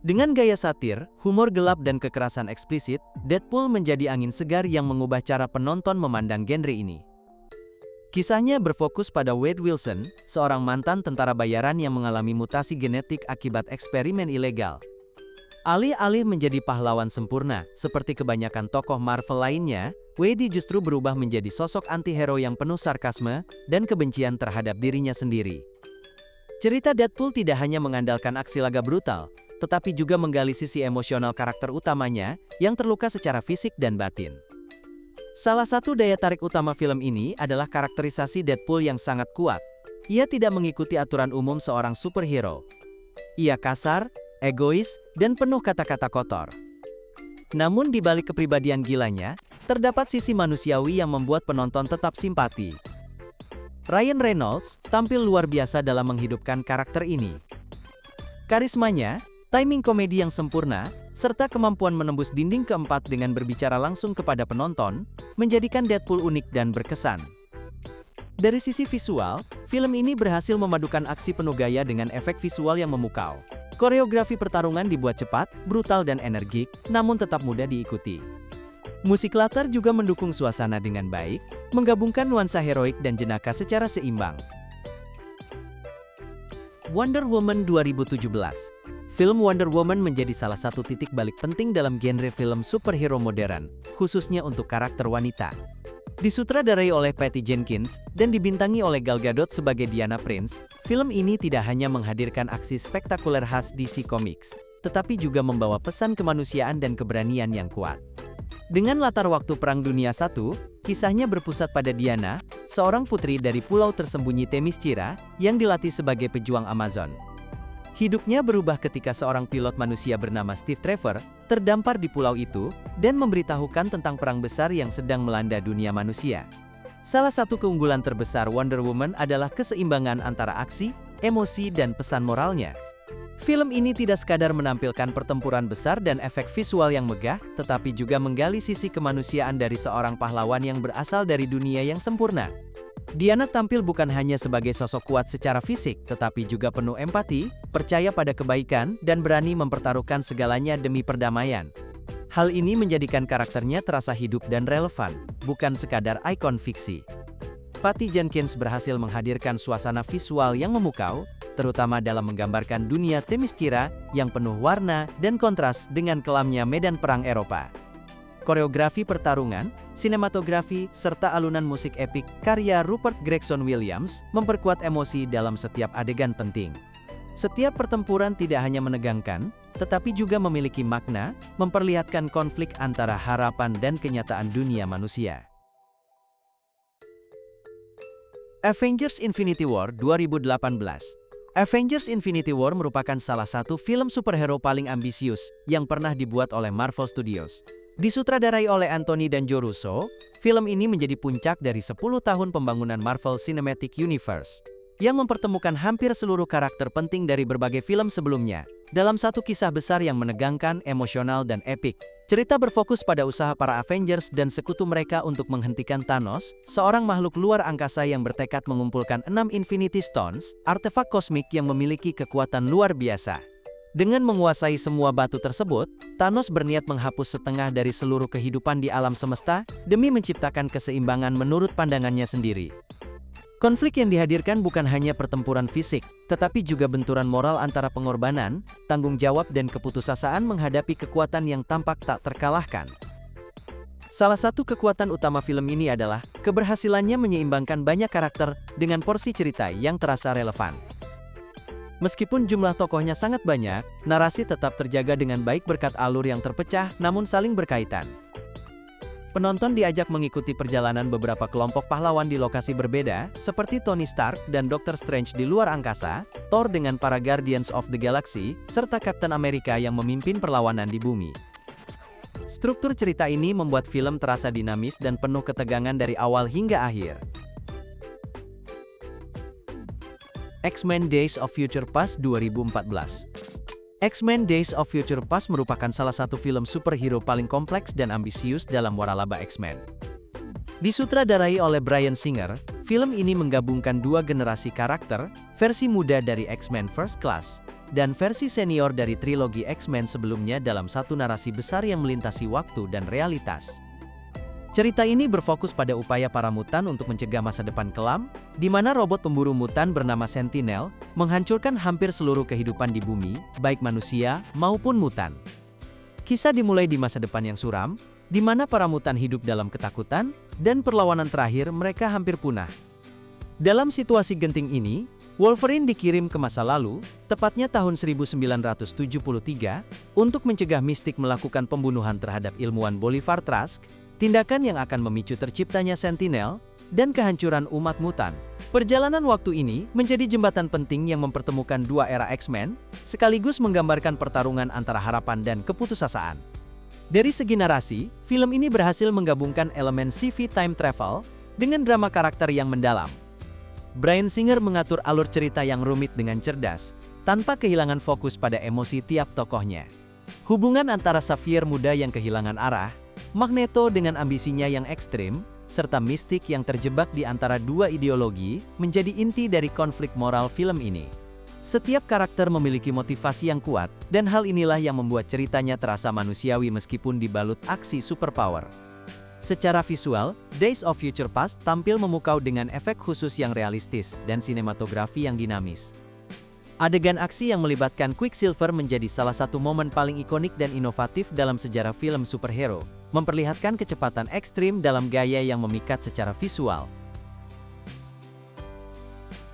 Dengan gaya satir, humor gelap dan kekerasan eksplisit, Deadpool menjadi angin segar yang mengubah cara penonton memandang genre ini. Kisahnya berfokus pada Wade Wilson, seorang mantan tentara bayaran yang mengalami mutasi genetik akibat eksperimen ilegal. Alih-alih menjadi pahlawan sempurna, seperti kebanyakan tokoh Marvel lainnya, Wade justru berubah menjadi sosok anti-hero yang penuh sarkasme dan kebencian terhadap dirinya sendiri. Cerita Deadpool tidak hanya mengandalkan aksi laga brutal, tetapi juga menggali sisi emosional karakter utamanya yang terluka secara fisik dan batin. Salah satu daya tarik utama film ini adalah karakterisasi Deadpool yang sangat kuat. Ia tidak mengikuti aturan umum seorang superhero. Ia kasar, egois, dan penuh kata-kata kotor. Namun di balik kepribadian gilanya, terdapat sisi manusiawi yang membuat penonton tetap simpati. Ryan Reynolds tampil luar biasa dalam menghidupkan karakter ini. Karismanya, timing komedi yang sempurna, serta kemampuan menembus dinding keempat dengan berbicara langsung kepada penonton, menjadikan Deadpool unik dan berkesan. Dari sisi visual, film ini berhasil memadukan aksi penuh gaya dengan efek visual yang memukau. Koreografi pertarungan dibuat cepat, brutal dan energik, namun tetap mudah diikuti. Musik latar juga mendukung suasana dengan baik, menggabungkan nuansa heroik dan jenaka secara seimbang. Wonder Woman 2017. Film Wonder Woman menjadi salah satu titik balik penting dalam genre film superhero modern, khususnya untuk karakter wanita. Disutradarai oleh Patty Jenkins dan dibintangi oleh Gal Gadot sebagai Diana Prince, film ini tidak hanya menghadirkan aksi spektakuler khas DC Comics, tetapi juga membawa pesan kemanusiaan dan keberanian yang kuat. Dengan latar waktu Perang Dunia I, kisahnya berpusat pada Diana, seorang putri dari pulau tersembunyi Themyscira, yang dilatih sebagai pejuang Amazon. Hidupnya berubah ketika seorang pilot manusia bernama Steve Trevor terdampar di pulau itu dan memberitahukan tentang perang besar yang sedang melanda dunia manusia. Salah satu keunggulan terbesar Wonder Woman adalah keseimbangan antara aksi, emosi, dan pesan moralnya. Film ini tidak sekadar menampilkan pertempuran besar dan efek visual yang megah, tetapi juga menggali sisi kemanusiaan dari seorang pahlawan yang berasal dari dunia yang sempurna. Diana tampil bukan hanya sebagai sosok kuat secara fisik, tetapi juga penuh empati, percaya pada kebaikan, dan berani mempertaruhkan segalanya demi perdamaian. Hal ini menjadikan karakternya terasa hidup dan relevan, bukan sekadar ikon fiksi. Patty Jenkins berhasil menghadirkan suasana visual yang memukau, terutama dalam menggambarkan dunia Themyscira yang penuh warna dan kontras dengan kelamnya medan perang Eropa. Koreografi pertarungan, sinematografi, serta alunan musik epik karya Rupert Gregson-Williams memperkuat emosi dalam setiap adegan penting. Setiap pertempuran tidak hanya menegangkan, tetapi juga memiliki makna, memperlihatkan konflik antara harapan dan kenyataan dunia manusia. Avengers Infinity War 2018. Avengers Infinity War merupakan salah satu film superhero paling ambisius yang pernah dibuat oleh Marvel Studios. Disutradarai oleh Anthony dan Joe Russo, film ini menjadi puncak dari 10 tahun pembangunan Marvel Cinematic Universe, yang mempertemukan hampir seluruh karakter penting dari berbagai film sebelumnya, dalam satu kisah besar yang menegangkan, emosional, dan epik. Cerita berfokus pada usaha para Avengers dan sekutu mereka untuk menghentikan Thanos, seorang makhluk luar angkasa yang bertekad mengumpulkan 6 Infinity Stones, artefak kosmik yang memiliki kekuatan luar biasa. Dengan menguasai semua batu tersebut, Thanos berniat menghapus setengah dari seluruh kehidupan di alam semesta, demi menciptakan keseimbangan menurut pandangannya sendiri. Konflik yang dihadirkan bukan hanya pertempuran fisik, tetapi juga benturan moral antara pengorbanan, tanggung jawab dan keputusasaan menghadapi kekuatan yang tampak tak terkalahkan. Salah satu kekuatan utama film ini adalah keberhasilannya menyeimbangkan banyak karakter dengan porsi cerita yang terasa relevan. Meskipun jumlah tokohnya sangat banyak, narasi tetap terjaga dengan baik berkat alur yang terpecah namun saling berkaitan. Penonton diajak mengikuti perjalanan beberapa kelompok pahlawan di lokasi berbeda, seperti Tony Stark dan Doctor Strange di luar angkasa, Thor dengan para Guardians of the Galaxy, serta Captain America yang memimpin perlawanan di bumi. Struktur cerita ini membuat film terasa dinamis dan penuh ketegangan dari awal hingga akhir. X-Men Days of Future Past 2014. X-Men Days of Future Past merupakan salah satu film superhero paling kompleks dan ambisius dalam waralaba X-Men. Disutradarai oleh Bryan Singer, film ini menggabungkan dua generasi karakter, versi muda dari X-Men First Class, dan versi senior dari trilogi X-Men sebelumnya dalam satu narasi besar yang melintasi waktu dan realitas. Cerita ini berfokus pada upaya para mutan untuk mencegah masa depan kelam, di mana robot pemburu mutan bernama Sentinel menghancurkan hampir seluruh kehidupan di bumi, baik manusia maupun mutan. Kisah dimulai di masa depan yang suram, di mana para mutan hidup dalam ketakutan, dan perlawanan terakhir mereka hampir punah. Dalam situasi genting ini, Wolverine dikirim ke masa lalu, tepatnya tahun 1973, untuk mencegah Mystique melakukan pembunuhan terhadap ilmuwan Bolivar Trask, tindakan yang akan memicu terciptanya Sentinel, dan kehancuran umat mutan. Perjalanan waktu ini menjadi jembatan penting yang mempertemukan dua era X-Men, sekaligus menggambarkan pertarungan antara harapan dan keputusasaan. Dari segi narasi, film ini berhasil menggabungkan elemen sci-fi time travel, dengan drama karakter yang mendalam. Bryan Singer mengatur alur cerita yang rumit dengan cerdas, tanpa kehilangan fokus pada emosi tiap tokohnya. Hubungan antara Xavier muda yang kehilangan arah, Magneto dengan ambisinya yang ekstrim, serta Mystique yang terjebak di antara dua ideologi, menjadi inti dari konflik moral film ini. Setiap karakter memiliki motivasi yang kuat, dan hal inilah yang membuat ceritanya terasa manusiawi meskipun dibalut aksi superpower. Secara visual, Days of Future Past tampil memukau dengan efek khusus yang realistis dan sinematografi yang dinamis. Adegan aksi yang melibatkan Quicksilver menjadi salah satu momen paling ikonik dan inovatif dalam sejarah film superhero, memperlihatkan kecepatan ekstrim dalam gaya yang memikat secara visual.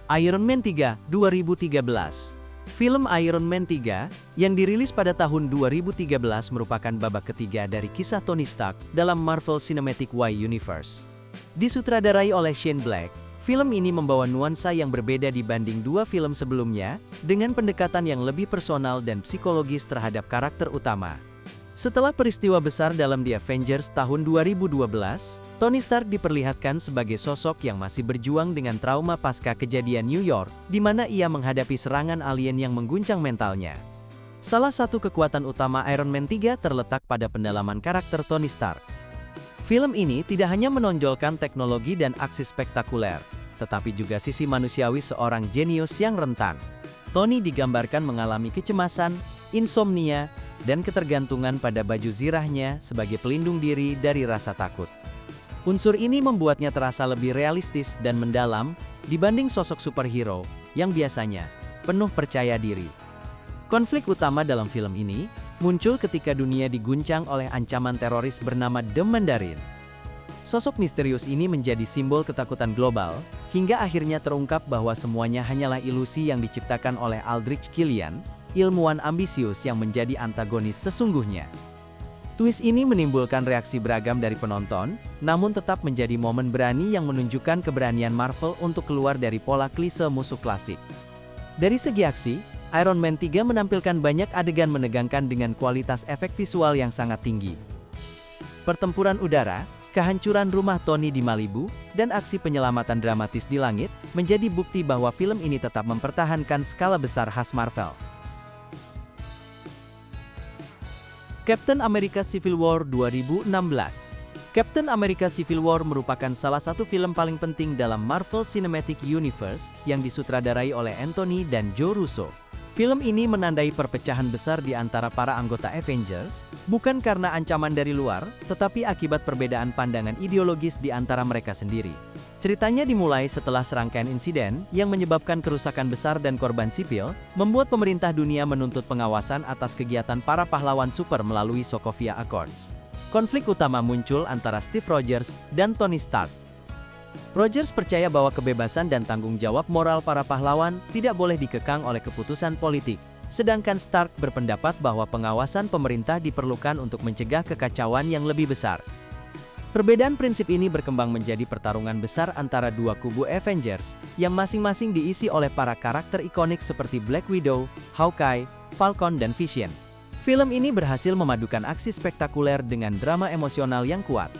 Iron Man 3, 2013. Film Iron Man 3, yang dirilis pada tahun 2013 merupakan babak ketiga dari kisah Tony Stark dalam Marvel Cinematic Universe. Disutradarai oleh Shane Black, film ini membawa nuansa yang berbeda dibanding dua film sebelumnya, dengan pendekatan yang lebih personal dan psikologis terhadap karakter utama. Setelah peristiwa besar dalam The Avengers tahun 2012, Tony Stark diperlihatkan sebagai sosok yang masih berjuang dengan trauma pasca kejadian New York, di mana ia menghadapi serangan alien yang mengguncang mentalnya. Salah satu kekuatan utama Iron Man 3 terletak pada pendalaman karakter Tony Stark. Film ini tidak hanya menonjolkan teknologi dan aksi spektakuler, tetapi juga sisi manusiawi seorang jenius yang rentan. Tony digambarkan mengalami kecemasan, insomnia, dan ketergantungan pada baju zirahnya sebagai pelindung diri dari rasa takut. Unsur ini membuatnya terasa lebih realistis dan mendalam dibanding sosok superhero yang biasanya penuh percaya diri. Konflik utama dalam film ini muncul ketika dunia diguncang oleh ancaman teroris bernama The Mandarin. Sosok misterius ini menjadi simbol ketakutan global, hingga akhirnya terungkap bahwa semuanya hanyalah ilusi yang diciptakan oleh Aldrich Killian, ilmuwan ambisius yang menjadi antagonis sesungguhnya. Twist ini menimbulkan reaksi beragam dari penonton, namun tetap menjadi momen berani yang menunjukkan keberanian Marvel untuk keluar dari pola klise musuh klasik. Dari segi aksi, Iron Man 3 menampilkan banyak adegan menegangkan dengan kualitas efek visual yang sangat tinggi. Pertempuran udara, kehancuran rumah Tony di Malibu, dan aksi penyelamatan dramatis di langit, menjadi bukti bahwa film ini tetap mempertahankan skala besar khas Marvel. Captain America Civil War 2016. Captain America Civil War merupakan salah satu film paling penting dalam Marvel Cinematic Universe yang disutradarai oleh Anthony dan Joe Russo. Film ini menandai perpecahan besar di antara para anggota Avengers, bukan karena ancaman dari luar, tetapi akibat perbedaan pandangan ideologis di antara mereka sendiri. Ceritanya dimulai setelah serangkaian insiden yang menyebabkan kerusakan besar dan korban sipil, membuat pemerintah dunia menuntut pengawasan atas kegiatan para pahlawan super melalui Sokovia Accords. Konflik utama muncul antara Steve Rogers dan Tony Stark. Rogers percaya bahwa kebebasan dan tanggung jawab moral para pahlawan tidak boleh dikekang oleh keputusan politik, sedangkan Stark berpendapat bahwa pengawasan pemerintah diperlukan untuk mencegah kekacauan yang lebih besar. Perbedaan prinsip ini berkembang menjadi pertarungan besar antara dua kubu Avengers, yang masing-masing diisi oleh para karakter ikonik seperti Black Widow, Hawkeye, Falcon dan Vision. Film ini berhasil memadukan aksi spektakuler dengan drama emosional yang kuat.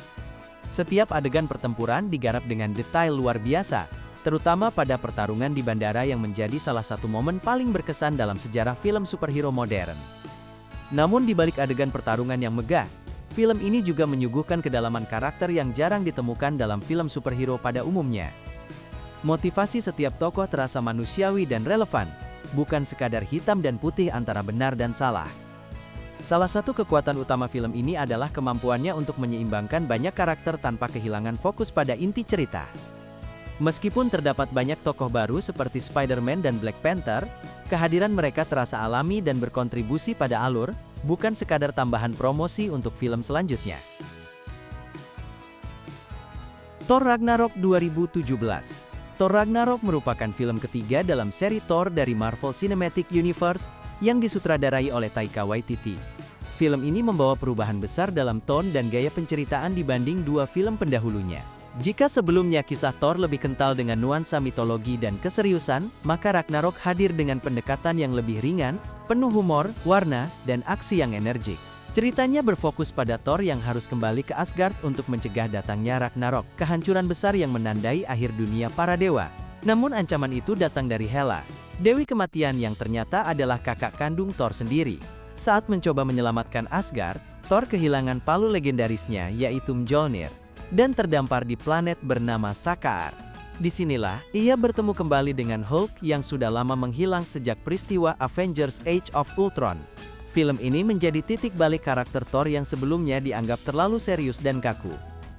Setiap adegan pertempuran digarap dengan detail luar biasa, terutama pada pertarungan di bandara yang menjadi salah satu momen paling berkesan dalam sejarah film superhero modern. Namun di balik adegan pertarungan yang megah, film ini juga menyuguhkan kedalaman karakter yang jarang ditemukan dalam film superhero pada umumnya. Motivasi setiap tokoh terasa manusiawi dan relevan, bukan sekadar hitam dan putih antara benar dan salah. Salah satu kekuatan utama film ini adalah kemampuannya untuk menyeimbangkan banyak karakter tanpa kehilangan fokus pada inti cerita. Meskipun terdapat banyak tokoh baru seperti Spider-Man dan Black Panther, kehadiran mereka terasa alami dan berkontribusi pada alur, bukan sekadar tambahan promosi untuk film selanjutnya. Thor Ragnarok 2017. Thor Ragnarok merupakan film ketiga dalam seri Thor dari Marvel Cinematic Universe yang disutradarai oleh Taika Waititi. Film ini membawa perubahan besar dalam tone dan gaya penceritaan dibanding dua film pendahulunya. Jika sebelumnya kisah Thor lebih kental dengan nuansa mitologi dan keseriusan, maka Ragnarok hadir dengan pendekatan yang lebih ringan, penuh humor, warna, dan aksi yang energik. Ceritanya berfokus pada Thor yang harus kembali ke Asgard untuk mencegah datangnya Ragnarok, kehancuran besar yang menandai akhir dunia para dewa. Namun ancaman itu datang dari Hela, dewi kematian yang ternyata adalah kakak kandung Thor sendiri. Saat mencoba menyelamatkan Asgard, Thor kehilangan palu legendarisnya yaitu Mjolnir, dan terdampar di planet bernama Sakaar. Disinilah, ia bertemu kembali dengan Hulk yang sudah lama menghilang sejak peristiwa Avengers Age of Ultron. Film ini menjadi titik balik karakter Thor yang sebelumnya dianggap terlalu serius dan kaku.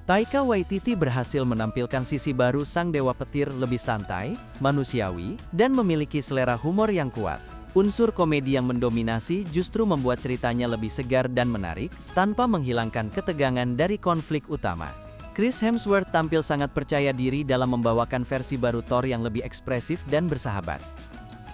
Taika Waititi berhasil menampilkan sisi baru sang dewa petir lebih santai, manusiawi, dan memiliki selera humor yang kuat. Unsur komedi yang mendominasi justru membuat ceritanya lebih segar dan menarik, tanpa menghilangkan ketegangan dari konflik utama. Chris Hemsworth tampil sangat percaya diri dalam membawakan versi baru Thor yang lebih ekspresif dan bersahabat.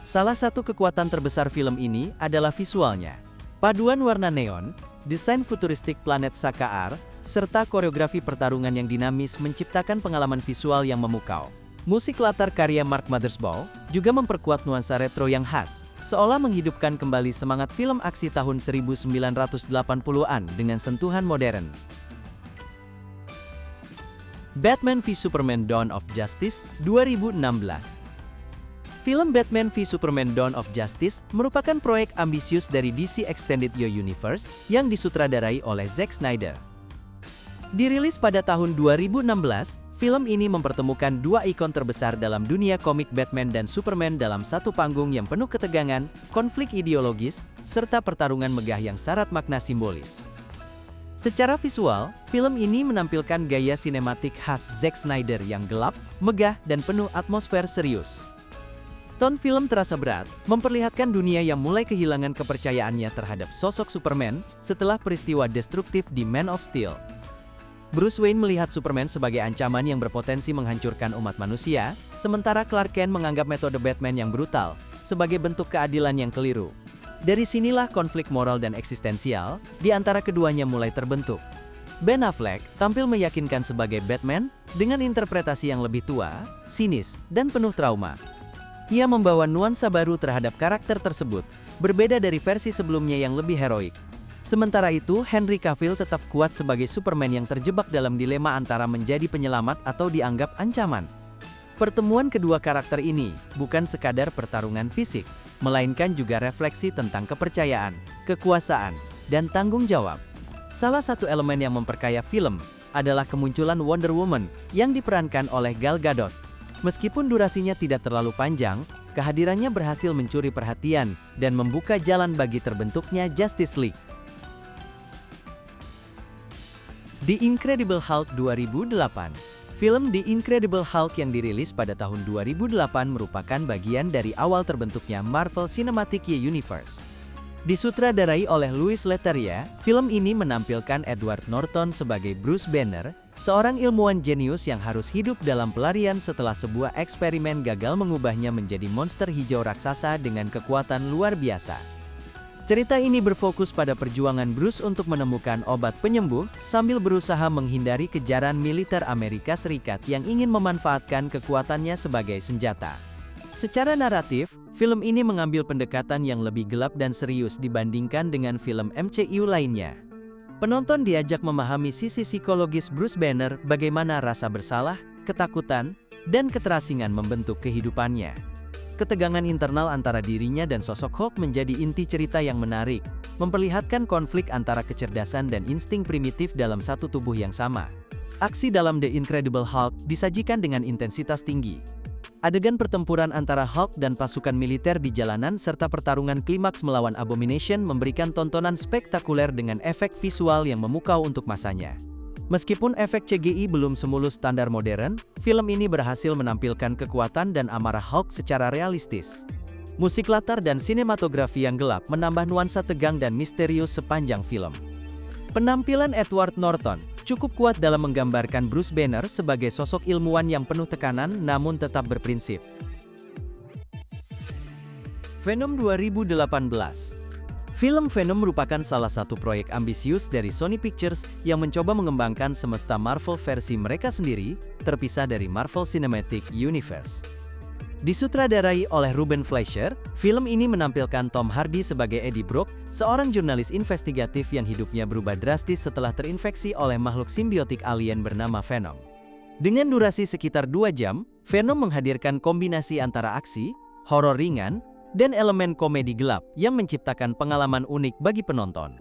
Salah satu kekuatan terbesar film ini adalah visualnya. Paduan warna neon, desain futuristik planet Sakaar, serta koreografi pertarungan yang dinamis menciptakan pengalaman visual yang memukau. Musik latar karya Mark Mothersbaugh juga memperkuat nuansa retro yang khas, seolah menghidupkan kembali semangat film aksi tahun 1980-an dengan sentuhan modern. Batman v Superman Dawn of Justice 2016. Film Batman v Superman Dawn of Justice merupakan proyek ambisius dari DC Extended Universe yang disutradarai oleh Zack Snyder. Dirilis pada tahun 2016, film ini mempertemukan dua ikon terbesar dalam dunia komik Batman dan Superman dalam satu panggung yang penuh ketegangan, konflik ideologis, serta pertarungan megah yang syarat makna simbolis. Secara visual, film ini menampilkan gaya sinematik khas Zack Snyder yang gelap, megah, dan penuh atmosfer serius. Tone film terasa berat, memperlihatkan dunia yang mulai kehilangan kepercayaannya terhadap sosok Superman setelah peristiwa destruktif di Man of Steel. Bruce Wayne melihat Superman sebagai ancaman yang berpotensi menghancurkan umat manusia, sementara Clark Kent menganggap metode Batman yang brutal sebagai bentuk keadilan yang keliru. Dari sinilah konflik moral dan eksistensial di antara keduanya mulai terbentuk. Ben Affleck tampil meyakinkan sebagai Batman dengan interpretasi yang lebih tua, sinis, dan penuh trauma. Ia membawa nuansa baru terhadap karakter tersebut, berbeda dari versi sebelumnya yang lebih heroik. Sementara itu, Henry Cavill tetap kuat sebagai Superman yang terjebak dalam dilema antara menjadi penyelamat atau dianggap ancaman. Pertemuan kedua karakter ini bukan sekadar pertarungan fisik, melainkan juga refleksi tentang kepercayaan, kekuasaan, dan tanggung jawab. Salah satu elemen yang memperkaya film adalah kemunculan Wonder Woman yang diperankan oleh Gal Gadot. Meskipun durasinya tidak terlalu panjang, kehadirannya berhasil mencuri perhatian dan membuka jalan bagi terbentuknya Justice League. The Incredible Hulk 2008. Film The Incredible Hulk yang dirilis pada tahun 2008 merupakan bagian dari awal terbentuknya Marvel Cinematic Universe. Disutradarai oleh Louis Leterrier, film ini menampilkan Edward Norton sebagai Bruce Banner, seorang ilmuwan jenius yang harus hidup dalam pelarian setelah sebuah eksperimen gagal mengubahnya menjadi monster hijau raksasa dengan kekuatan luar biasa. Cerita ini berfokus pada perjuangan Bruce untuk menemukan obat penyembuh, sambil berusaha menghindari kejaran militer Amerika Serikat yang ingin memanfaatkan kekuatannya sebagai senjata. Secara naratif, film ini mengambil pendekatan yang lebih gelap dan serius dibandingkan dengan film MCU lainnya. Penonton diajak memahami sisi psikologis Bruce Banner, bagaimana rasa bersalah, ketakutan, dan keterasingan membentuk kehidupannya. Ketegangan internal antara dirinya dan sosok Hulk menjadi inti cerita yang menarik, memperlihatkan konflik antara kecerdasan dan insting primitif dalam satu tubuh yang sama. Aksi dalam The Incredible Hulk disajikan dengan intensitas tinggi. Adegan pertempuran antara Hulk dan pasukan militer di jalanan serta pertarungan klimaks melawan Abomination memberikan tontonan spektakuler dengan efek visual yang memukau untuk masanya. Meskipun efek CGI belum semulus standar modern, film ini berhasil menampilkan kekuatan dan amarah Hulk secara realistis. Musik latar dan sinematografi yang gelap menambah nuansa tegang dan misterius sepanjang film. Penampilan Edward Norton cukup kuat dalam menggambarkan Bruce Banner sebagai sosok ilmuwan yang penuh tekanan namun tetap berprinsip. Venom 2018. Film Venom merupakan salah satu proyek ambisius dari Sony Pictures yang mencoba mengembangkan semesta Marvel versi mereka sendiri, terpisah dari Marvel Cinematic Universe. Disutradarai oleh Ruben Fleischer, film ini menampilkan Tom Hardy sebagai Eddie Brock, seorang jurnalis investigatif yang hidupnya berubah drastis setelah terinfeksi oleh makhluk simbiotik alien bernama Venom. Dengan durasi sekitar 2 jam, Venom menghadirkan kombinasi antara aksi, horor ringan, dan elemen komedi gelap yang menciptakan pengalaman unik bagi penonton.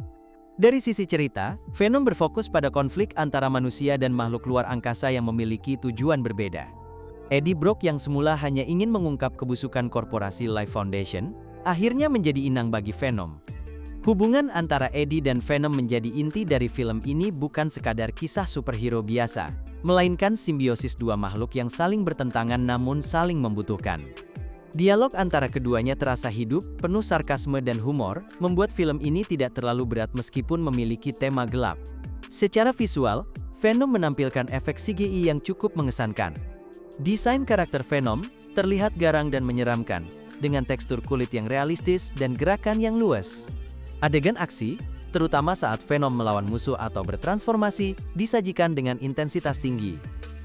Dari sisi cerita, Venom berfokus pada konflik antara manusia dan makhluk luar angkasa yang memiliki tujuan berbeda. Eddie Brock yang semula hanya ingin mengungkap kebusukan korporasi Life Foundation, akhirnya menjadi inang bagi Venom. Hubungan antara Eddie dan Venom menjadi inti dari film ini, bukan sekadar kisah superhero biasa, melainkan simbiosis dua makhluk yang saling bertentangan namun saling membutuhkan. Dialog antara keduanya terasa hidup, penuh sarkasme dan humor, membuat film ini tidak terlalu berat meskipun memiliki tema gelap. Secara visual, Venom menampilkan efek CGI yang cukup mengesankan. Desain karakter Venom terlihat garang dan menyeramkan, dengan tekstur kulit yang realistis dan gerakan yang luas. Adegan aksi, terutama saat Venom melawan musuh atau bertransformasi, disajikan dengan intensitas tinggi.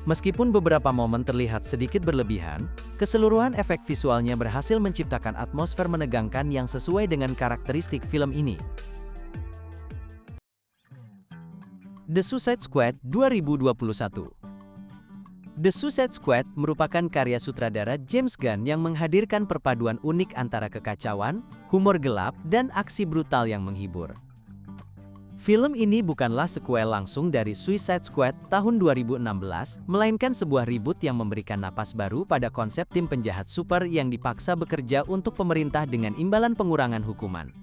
Meskipun beberapa momen terlihat sedikit berlebihan, keseluruhan efek visualnya berhasil menciptakan atmosfer menegangkan yang sesuai dengan karakteristik film ini. The Suicide Squad 2021. The Suicide Squad merupakan karya sutradara James Gunn yang menghadirkan perpaduan unik antara kekacauan, humor gelap, dan aksi brutal yang menghibur. Film ini bukanlah sequel langsung dari Suicide Squad tahun 2016, melainkan sebuah reboot yang memberikan napas baru pada konsep tim penjahat super yang dipaksa bekerja untuk pemerintah dengan imbalan pengurangan hukuman.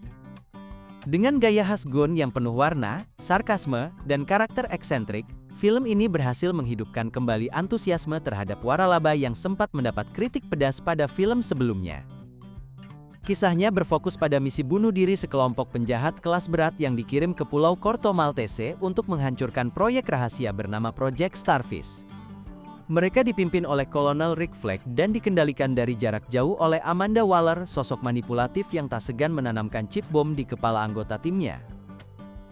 Dengan gaya khas Gunn yang penuh warna, sarkasme, dan karakter eksentrik, film ini berhasil menghidupkan kembali antusiasme terhadap waralaba yang sempat mendapat kritik pedas pada film sebelumnya. Kisahnya berfokus pada misi bunuh diri sekelompok penjahat kelas berat yang dikirim ke Pulau Corto Maltese untuk menghancurkan proyek rahasia bernama Project Starfish. Mereka dipimpin oleh Kolonel Rick Flag dan dikendalikan dari jarak jauh oleh Amanda Waller, sosok manipulatif yang tak segan menanamkan chip bom di kepala anggota timnya.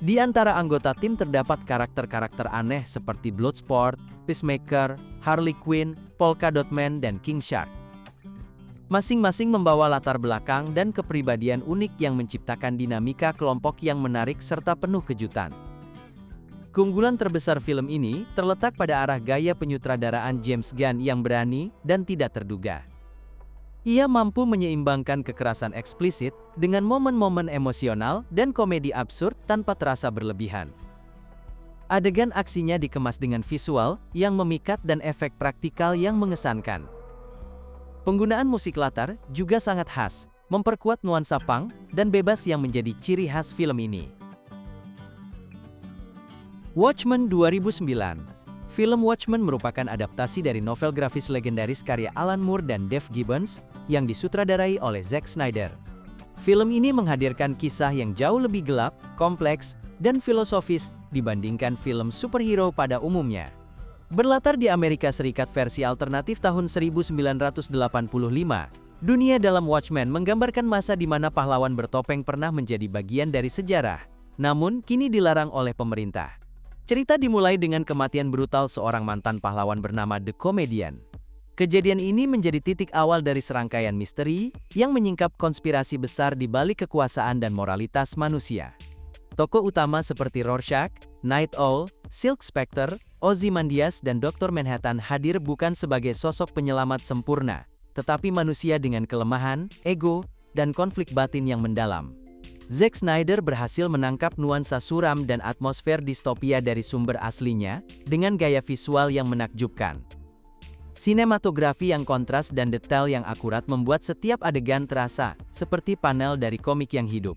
Di antara anggota tim terdapat karakter-karakter aneh seperti Bloodsport, Peacemaker, Harley Quinn, Polka Dot Man, dan King Shark. Masing-masing membawa latar belakang dan kepribadian unik yang menciptakan dinamika kelompok yang menarik serta penuh kejutan. Keunggulan terbesar film ini terletak pada arah gaya penyutradaraan James Gunn yang berani dan tidak terduga. Ia mampu menyeimbangkan kekerasan eksplisit dengan momen-momen emosional dan komedi absurd tanpa terasa berlebihan. Adegan aksinya dikemas dengan visual yang memikat dan efek praktikal yang mengesankan. Penggunaan musik latar juga sangat khas, memperkuat nuansa punk dan bebas yang menjadi ciri khas film ini. Watchmen 2009. Film Watchmen merupakan adaptasi dari novel grafis legendaris karya Alan Moore dan Dave Gibbons yang disutradarai oleh Zack Snyder. Film ini menghadirkan kisah yang jauh lebih gelap, kompleks, dan filosofis dibandingkan film superhero pada umumnya. Berlatar di Amerika Serikat versi alternatif tahun 1985, dunia dalam Watchmen menggambarkan masa di mana pahlawan bertopeng pernah menjadi bagian dari sejarah, namun kini dilarang oleh pemerintah. Cerita dimulai dengan kematian brutal seorang mantan pahlawan bernama The Comedian. Kejadian ini menjadi titik awal dari serangkaian misteri yang menyingkap konspirasi besar di balik kekuasaan dan moralitas manusia. Tokoh utama seperti Rorschach, Night Owl, Silk Spectre, Ozymandias, dan Dr. Manhattan hadir bukan sebagai sosok penyelamat sempurna, tetapi manusia dengan kelemahan, ego, dan konflik batin yang mendalam. Zack Snyder berhasil menangkap nuansa suram dan atmosfer distopia dari sumber aslinya dengan gaya visual yang menakjubkan. Sinematografi yang kontras dan detail yang akurat membuat setiap adegan terasa seperti panel dari komik yang hidup.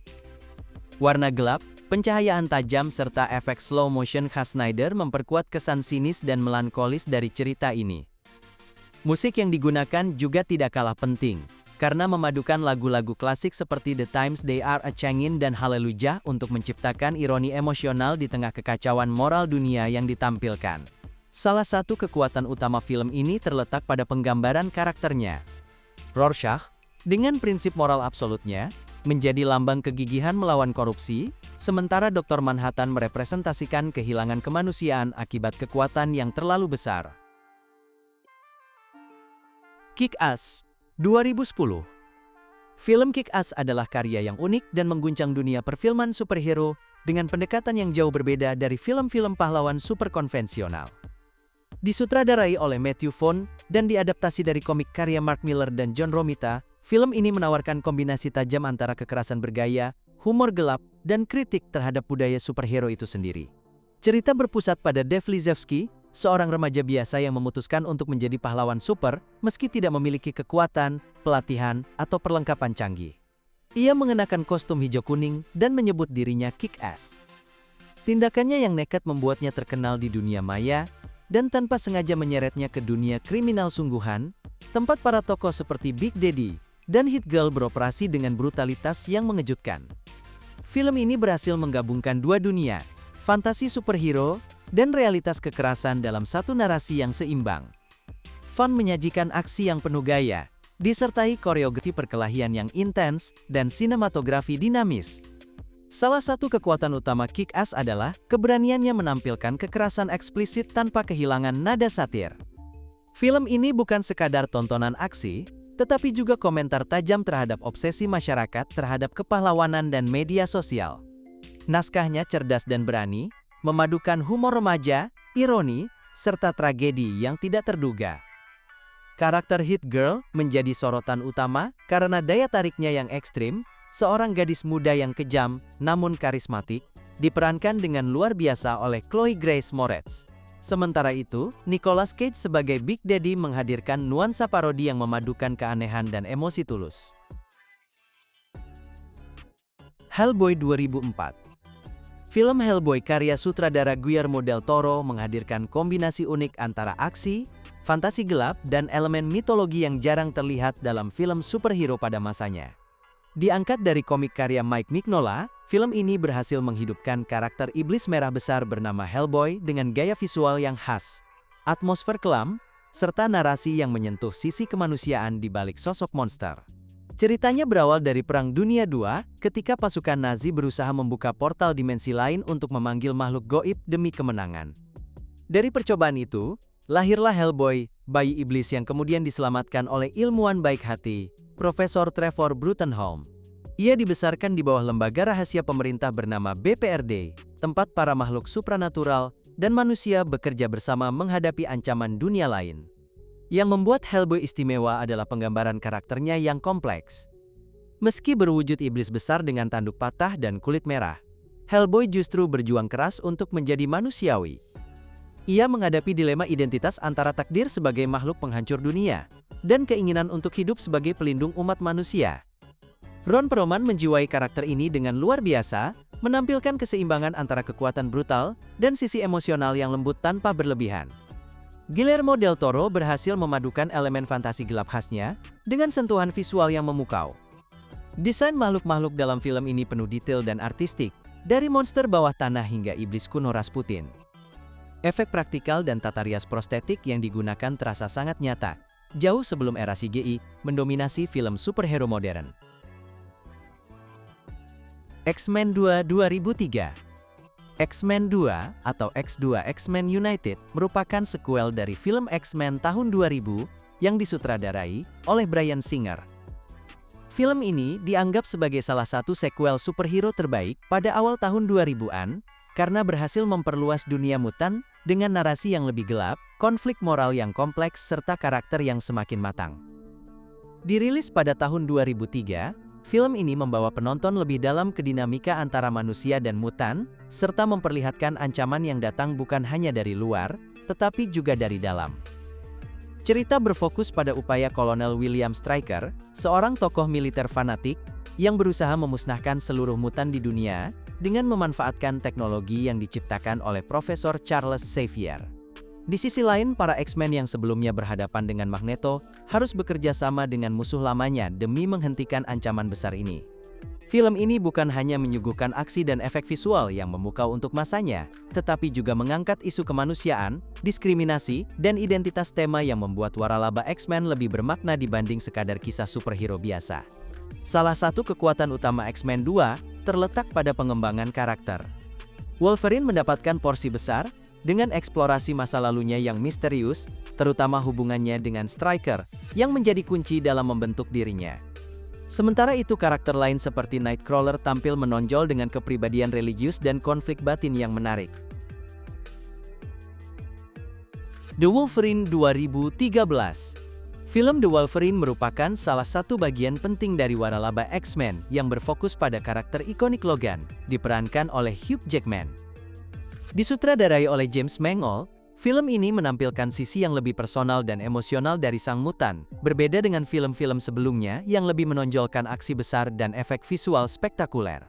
Warna gelap, pencahayaan tajam serta efek slow motion khas Snyder memperkuat kesan sinis dan melankolis dari cerita ini. Musik yang digunakan juga tidak kalah penting, karena memadukan lagu-lagu klasik seperti The Times They Are A-Changin' dan Hallelujah untuk menciptakan ironi emosional di tengah kekacauan moral dunia yang ditampilkan. Salah satu kekuatan utama film ini terletak pada penggambaran karakternya. Rorschach, dengan prinsip moral absolutnya, menjadi lambang kegigihan melawan korupsi, sementara Dr. Manhattan merepresentasikan kehilangan kemanusiaan akibat kekuatan yang terlalu besar. Kick-Ass 2010. Film Kick-Ass adalah karya yang unik dan mengguncang dunia perfilman superhero dengan pendekatan yang jauh berbeda dari film-film pahlawan super konvensional. Disutradarai oleh Matthew Vaughn dan diadaptasi dari komik karya Mark Millar dan John Romita, film ini menawarkan kombinasi tajam antara kekerasan bergaya, humor gelap, dan kritik terhadap budaya superhero itu sendiri. Cerita berpusat pada Dave Lizevsky, seorang remaja biasa yang memutuskan untuk menjadi pahlawan super meski tidak memiliki kekuatan, pelatihan, atau perlengkapan canggih. Ia mengenakan kostum hijau kuning dan menyebut dirinya Kick-Ass. Tindakannya yang nekat membuatnya terkenal di dunia maya, dan tanpa sengaja menyeretnya ke dunia kriminal sungguhan, tempat para tokoh seperti Big Daddy dan Hit Girl beroperasi dengan brutalitas yang mengejutkan. Film ini berhasil menggabungkan dua dunia, fantasi superhero, dan realitas kekerasan dalam satu narasi yang seimbang. Vaughn menyajikan aksi yang penuh gaya, disertai koreografi perkelahian yang intens dan sinematografi dinamis. Salah satu kekuatan utama Kick-Ass adalah keberaniannya menampilkan kekerasan eksplisit tanpa kehilangan nada satir. Film ini bukan sekadar tontonan aksi, tetapi juga komentar tajam terhadap obsesi masyarakat terhadap kepahlawanan dan media sosial. Naskahnya cerdas dan berani, memadukan humor remaja, ironi, serta tragedi yang tidak terduga. Karakter Hit Girl menjadi sorotan utama karena daya tariknya yang ekstrim, seorang gadis muda yang kejam namun karismatik, diperankan dengan luar biasa oleh Chloe Grace Moretz. Sementara itu, Nicolas Cage sebagai Big Daddy menghadirkan nuansa parodi yang memadukan keanehan dan emosi tulus. Hellboy 2004. Film Hellboy karya sutradara Guillermo del Toro menghadirkan kombinasi unik antara aksi, fantasi gelap, dan elemen mitologi yang jarang terlihat dalam film superhero pada masanya. Diangkat dari komik karya Mike Mignola, film ini berhasil menghidupkan karakter iblis merah besar bernama Hellboy dengan gaya visual yang khas, atmosfer kelam, serta narasi yang menyentuh sisi kemanusiaan di balik sosok monster. Ceritanya berawal dari Perang Dunia II, ketika pasukan Nazi berusaha membuka portal dimensi lain untuk memanggil makhluk gaib demi kemenangan. Dari percobaan itu, lahirlah Hellboy, bayi iblis yang kemudian diselamatkan oleh ilmuwan baik hati, Profesor Trevor Bruttenholm. Ia dibesarkan di bawah lembaga rahasia pemerintah bernama BPRD, tempat para makhluk supranatural dan manusia bekerja bersama menghadapi ancaman dunia lain. Yang membuat Hellboy istimewa adalah penggambaran karakternya yang kompleks. Meski berwujud iblis besar dengan tanduk patah dan kulit merah, Hellboy justru berjuang keras untuk menjadi manusiawi. Ia menghadapi dilema identitas antara takdir sebagai makhluk penghancur dunia dan keinginan untuk hidup sebagai pelindung umat manusia. Ron Perlman menjiwai karakter ini dengan luar biasa, menampilkan keseimbangan antara kekuatan brutal dan sisi emosional yang lembut tanpa berlebihan. Guillermo del Toro berhasil memadukan elemen fantasi gelap khasnya dengan sentuhan visual yang memukau. Desain makhluk-makhluk dalam film ini penuh detail dan artistik, dari monster bawah tanah hingga iblis kuno Rasputin. Efek praktikal dan tata rias prostetik yang digunakan terasa sangat nyata, jauh sebelum era CGI mendominasi film superhero modern. X-Men 2 2003. X-Men 2 atau X2 X-Men United merupakan sequel dari film X-Men tahun 2000 yang disutradarai oleh Bryan Singer. Film ini dianggap sebagai salah satu sequel superhero terbaik pada awal tahun 2000-an karena berhasil memperluas dunia mutan dengan narasi yang lebih gelap, konflik moral yang kompleks serta karakter yang semakin matang. Dirilis pada tahun 2003, film ini membawa penonton lebih dalam ke dinamika antara manusia dan mutan, serta memperlihatkan ancaman yang datang bukan hanya dari luar, tetapi juga dari dalam. Cerita berfokus pada upaya Kolonel William Stryker, seorang tokoh militer fanatik, yang berusaha memusnahkan seluruh mutan di dunia, dengan memanfaatkan teknologi yang diciptakan oleh Profesor Charles Xavier. Di sisi lain, para X-Men yang sebelumnya berhadapan dengan Magneto harus bekerja sama dengan musuh lamanya demi menghentikan ancaman besar ini. Film ini bukan hanya menyuguhkan aksi dan efek visual yang memukau untuk masanya, tetapi juga mengangkat isu kemanusiaan, diskriminasi, dan identitas, tema yang membuat waralaba X-Men lebih bermakna dibanding sekadar kisah superhero biasa. Salah satu kekuatan utama X-Men 2 terletak pada pengembangan karakter. Wolverine mendapatkan porsi besar, dengan eksplorasi masa lalunya yang misterius, terutama hubungannya dengan Stryker, yang menjadi kunci dalam membentuk dirinya. Sementara itu karakter lain seperti Nightcrawler tampil menonjol dengan kepribadian religius dan konflik batin yang menarik. The Wolverine 2013. Film The Wolverine merupakan salah satu bagian penting dari waralaba X-Men yang berfokus pada karakter ikonik Logan, diperankan oleh Hugh Jackman. Disutradarai oleh James Mangold, film ini menampilkan sisi yang lebih personal dan emosional dari sang mutan, berbeda dengan film-film sebelumnya yang lebih menonjolkan aksi besar dan efek visual spektakuler.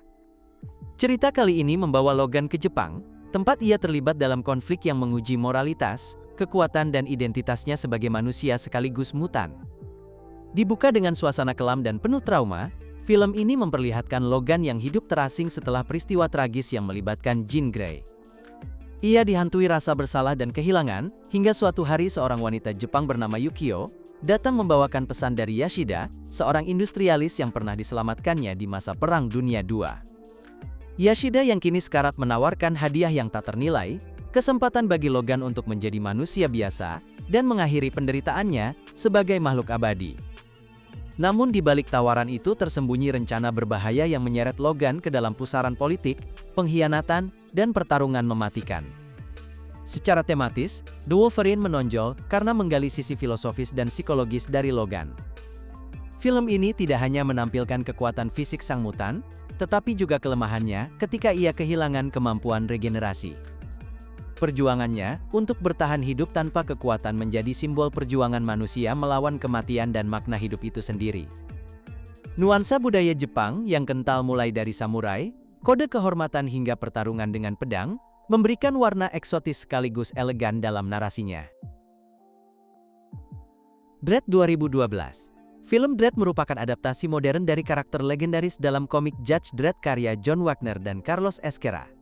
Cerita kali ini membawa Logan ke Jepang, tempat ia terlibat dalam konflik yang menguji moralitas, kekuatan dan identitasnya sebagai manusia sekaligus mutan. Dibuka dengan suasana kelam dan penuh trauma, film ini memperlihatkan Logan yang hidup terasing setelah peristiwa tragis yang melibatkan Jean Grey. Ia dihantui rasa bersalah dan kehilangan, hingga suatu hari seorang wanita Jepang bernama Yukio, datang membawakan pesan dari Yashida, seorang industrialis yang pernah diselamatkannya di masa Perang Dunia II. Yashida yang kini sekarat menawarkan hadiah yang tak ternilai, kesempatan bagi Logan untuk menjadi manusia biasa, dan mengakhiri penderitaannya, sebagai makhluk abadi. Namun di balik tawaran itu tersembunyi rencana berbahaya yang menyeret Logan ke dalam pusaran politik, pengkhianatan, dan pertarungan mematikan. Secara tematis, The Wolverine menonjol karena menggali sisi filosofis dan psikologis dari Logan. Film ini tidak hanya menampilkan kekuatan fisik sang mutan, tetapi juga kelemahannya ketika ia kehilangan kemampuan regenerasi. Perjuangannya untuk bertahan hidup tanpa kekuatan menjadi simbol perjuangan manusia melawan kematian dan makna hidup itu sendiri. Nuansa budaya Jepang yang kental mulai dari samurai, kode kehormatan hingga pertarungan dengan pedang, memberikan warna eksotis sekaligus elegan dalam narasinya. Dredd 2012. Film Dredd merupakan adaptasi modern dari karakter legendaris dalam komik Judge Dredd karya John Wagner dan Carlos Ezquerra.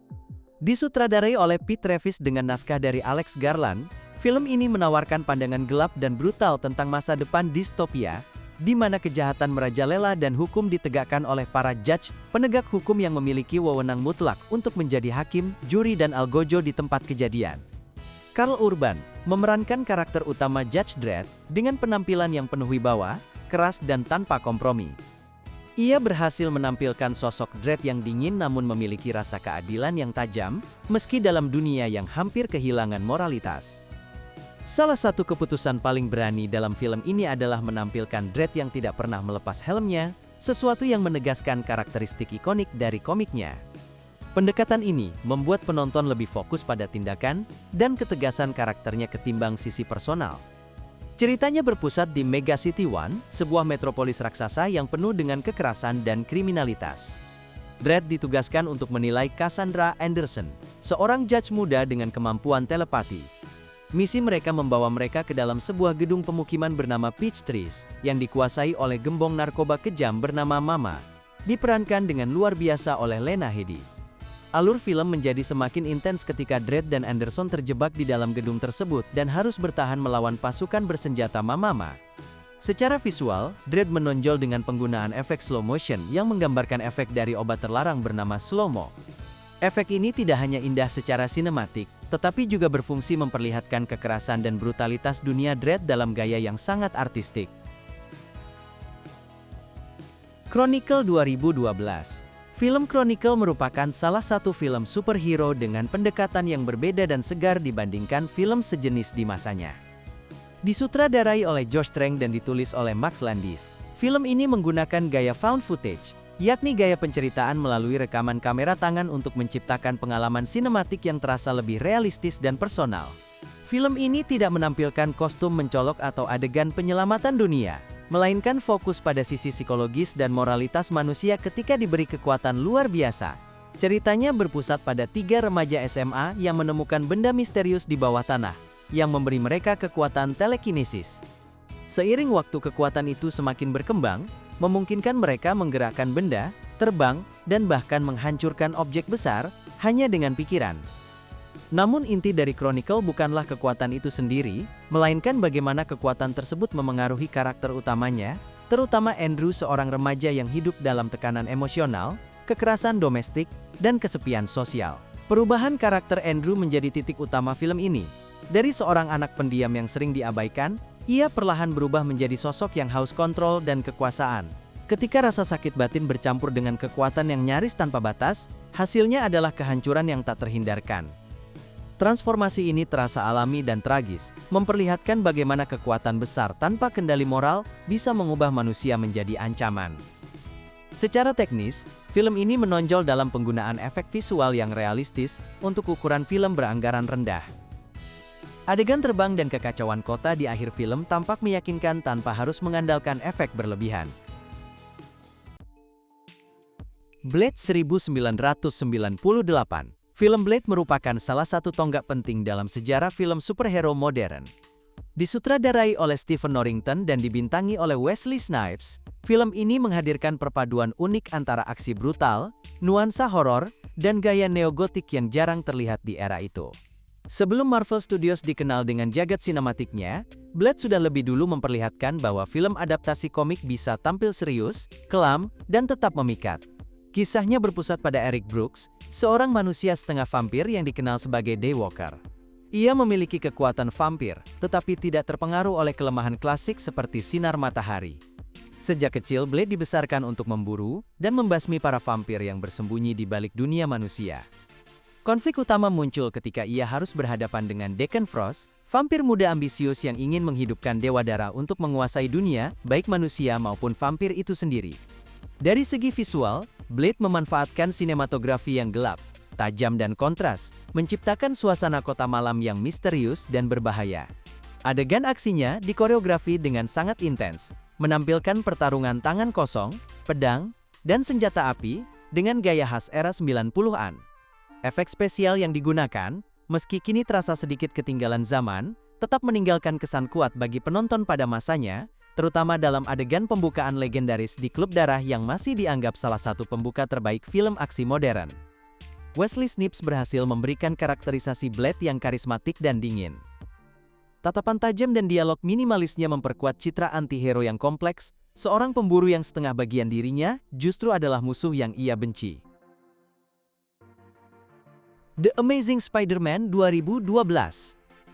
Disutradarai oleh Pete Travis dengan naskah dari Alex Garland, film ini menawarkan pandangan gelap dan brutal tentang masa depan distopia, di mana kejahatan merajalela dan hukum ditegakkan oleh para judge, penegak hukum yang memiliki wewenang mutlak untuk menjadi hakim, juri dan algojo di tempat kejadian. Karl Urban memerankan karakter utama Judge Dredd dengan penampilan yang penuh wibawa, keras dan tanpa kompromi. Ia berhasil menampilkan sosok Dredd yang dingin namun memiliki rasa keadilan yang tajam, meski dalam dunia yang hampir kehilangan moralitas. Salah satu keputusan paling berani dalam film ini adalah menampilkan Dredd yang tidak pernah melepas helmnya, sesuatu yang menegaskan karakteristik ikonik dari komiknya. Pendekatan ini membuat penonton lebih fokus pada tindakan dan ketegasan karakternya ketimbang sisi personal. Ceritanya berpusat di Mega City One, sebuah metropolis raksasa yang penuh dengan kekerasan dan kriminalitas. Dredd ditugaskan untuk menilai Cassandra Anderson, seorang judge muda dengan kemampuan telepati. Misi mereka membawa mereka ke dalam sebuah gedung pemukiman bernama Peach Trees, yang dikuasai oleh gembong narkoba kejam bernama Mama, diperankan dengan luar biasa oleh Lena Headey. Alur film menjadi semakin intens ketika Dredd dan Anderson terjebak di dalam gedung tersebut dan harus bertahan melawan pasukan bersenjata Mama. Secara visual, Dredd menonjol dengan penggunaan efek slow motion yang menggambarkan efek dari obat terlarang bernama slow-mo. Efek ini tidak hanya indah secara sinematik, tetapi juga berfungsi memperlihatkan kekerasan dan brutalitas dunia Dredd dalam gaya yang sangat artistik. Chronicle 2012. Film Chronicle merupakan salah satu film superhero dengan pendekatan yang berbeda dan segar dibandingkan film sejenis di masanya. Disutradarai oleh Josh Trank dan ditulis oleh Max Landis, film ini menggunakan gaya found footage, yakni gaya penceritaan melalui rekaman kamera tangan untuk menciptakan pengalaman sinematik yang terasa lebih realistis dan personal. Film ini tidak menampilkan kostum mencolok atau adegan penyelamatan dunia, melainkan fokus pada sisi psikologis dan moralitas manusia ketika diberi kekuatan luar biasa. Ceritanya berpusat pada 3 remaja SMA yang menemukan benda misterius di bawah tanah, yang memberi mereka kekuatan telekinesis. Seiring waktu kekuatan itu semakin berkembang, memungkinkan mereka menggerakkan benda, terbang, dan bahkan menghancurkan objek besar, hanya dengan pikiran. Namun inti dari Chronicle bukanlah kekuatan itu sendiri, melainkan bagaimana kekuatan tersebut memengaruhi karakter utamanya, terutama Andrew, seorang remaja yang hidup dalam tekanan emosional, kekerasan domestik, dan kesepian sosial. Perubahan karakter Andrew menjadi titik utama film ini. Dari seorang anak pendiam yang sering diabaikan, ia perlahan berubah menjadi sosok yang haus kontrol dan kekuasaan. Ketika rasa sakit batin bercampur dengan kekuatan yang nyaris tanpa batas, hasilnya adalah kehancuran yang tak terhindarkan. Transformasi ini terasa alami dan tragis, memperlihatkan bagaimana kekuatan besar tanpa kendali moral bisa mengubah manusia menjadi ancaman. Secara teknis, film ini menonjol dalam penggunaan efek visual yang realistis untuk ukuran film beranggaran rendah. Adegan terbang dan kekacauan kota di akhir film tampak meyakinkan tanpa harus mengandalkan efek berlebihan. Blade 1998. Film Blade merupakan salah satu tonggak penting dalam sejarah film superhero modern. Disutradarai oleh Stephen Norrington dan dibintangi oleh Wesley Snipes, film ini menghadirkan perpaduan unik antara aksi brutal, nuansa horor, dan gaya neogotik yang jarang terlihat di era itu. Sebelum Marvel Studios dikenal dengan jagat sinematiknya, Blade sudah lebih dulu memperlihatkan bahwa film adaptasi komik bisa tampil serius, kelam, dan tetap memikat. Kisahnya berpusat pada Eric Brooks, seorang manusia setengah vampir yang dikenal sebagai Daywalker. Ia memiliki kekuatan vampir, tetapi tidak terpengaruh oleh kelemahan klasik seperti sinar matahari. Sejak kecil, Blade dibesarkan untuk memburu dan membasmi para vampir yang bersembunyi di balik dunia manusia. Konflik utama muncul ketika ia harus berhadapan dengan Deacon Frost, vampir muda ambisius yang ingin menghidupkan Dewa Dara untuk menguasai dunia, baik manusia maupun vampir itu sendiri. Dari segi visual, Blade memanfaatkan sinematografi yang gelap, tajam dan kontras, menciptakan suasana kota malam yang misterius dan berbahaya. Adegan aksinya dikoreografi dengan sangat intens, menampilkan pertarungan tangan kosong, pedang, dan senjata api, dengan gaya khas era 90-an. Efek spesial yang digunakan, meski kini terasa sedikit ketinggalan zaman, tetap meninggalkan kesan kuat bagi penonton pada masanya, terutama dalam adegan pembukaan legendaris di Klub Darah yang masih dianggap salah satu pembuka terbaik film aksi modern. Wesley Snipes berhasil memberikan karakterisasi Blade yang karismatik dan dingin. Tatapan tajam dan dialog minimalisnya memperkuat citra anti-hero yang kompleks, seorang pemburu yang setengah bagian dirinya justru adalah musuh yang ia benci. The Amazing Spider-Man 2012.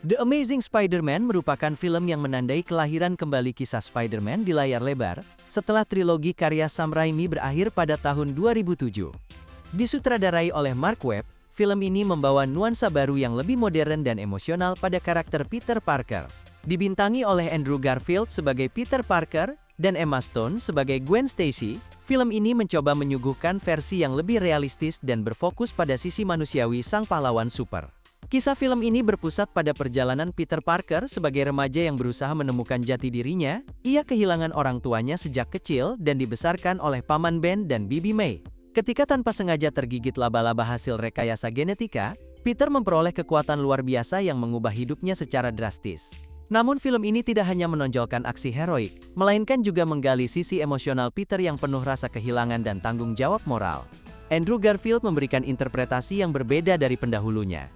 The Amazing Spider-Man merupakan film yang menandai kelahiran kembali kisah Spider-Man di layar lebar, setelah trilogi karya Sam Raimi berakhir pada tahun 2007. Disutradarai oleh Mark Webb, film ini membawa nuansa baru yang lebih modern dan emosional pada karakter Peter Parker. Dibintangi oleh Andrew Garfield sebagai Peter Parker dan Emma Stone sebagai Gwen Stacy, film ini mencoba menyuguhkan versi yang lebih realistis dan berfokus pada sisi manusiawi sang pahlawan super. Kisah film ini berpusat pada perjalanan Peter Parker sebagai remaja yang berusaha menemukan jati dirinya. Ia kehilangan orang tuanya sejak kecil dan dibesarkan oleh Paman Ben dan Bibi May. Ketika tanpa sengaja tergigit laba-laba hasil rekayasa genetika, Peter memperoleh kekuatan luar biasa yang mengubah hidupnya secara drastis. Namun film ini tidak hanya menonjolkan aksi heroik, melainkan juga menggali sisi emosional Peter yang penuh rasa kehilangan dan tanggung jawab moral. Andrew Garfield memberikan interpretasi yang berbeda dari pendahulunya.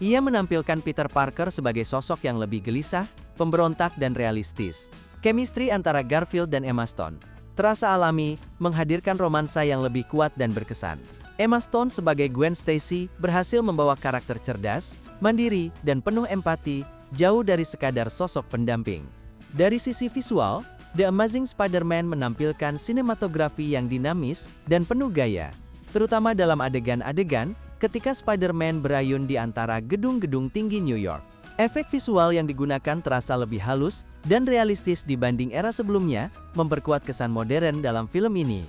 Ia menampilkan Peter Parker sebagai sosok yang lebih gelisah, pemberontak dan realistis. Chemistry antara Garfield dan Emma Stone terasa alami, menghadirkan romansa yang lebih kuat dan berkesan. Emma Stone sebagai Gwen Stacy berhasil membawa karakter cerdas, mandiri, dan penuh empati, jauh dari sekadar sosok pendamping. Dari sisi visual, The Amazing Spider-Man menampilkan sinematografi yang dinamis dan penuh gaya, terutama dalam adegan-adegan ketika Spider-Man berayun di antara gedung-gedung tinggi New York. Efek visual yang digunakan terasa lebih halus dan realistis dibanding era sebelumnya, memperkuat kesan modern dalam film ini.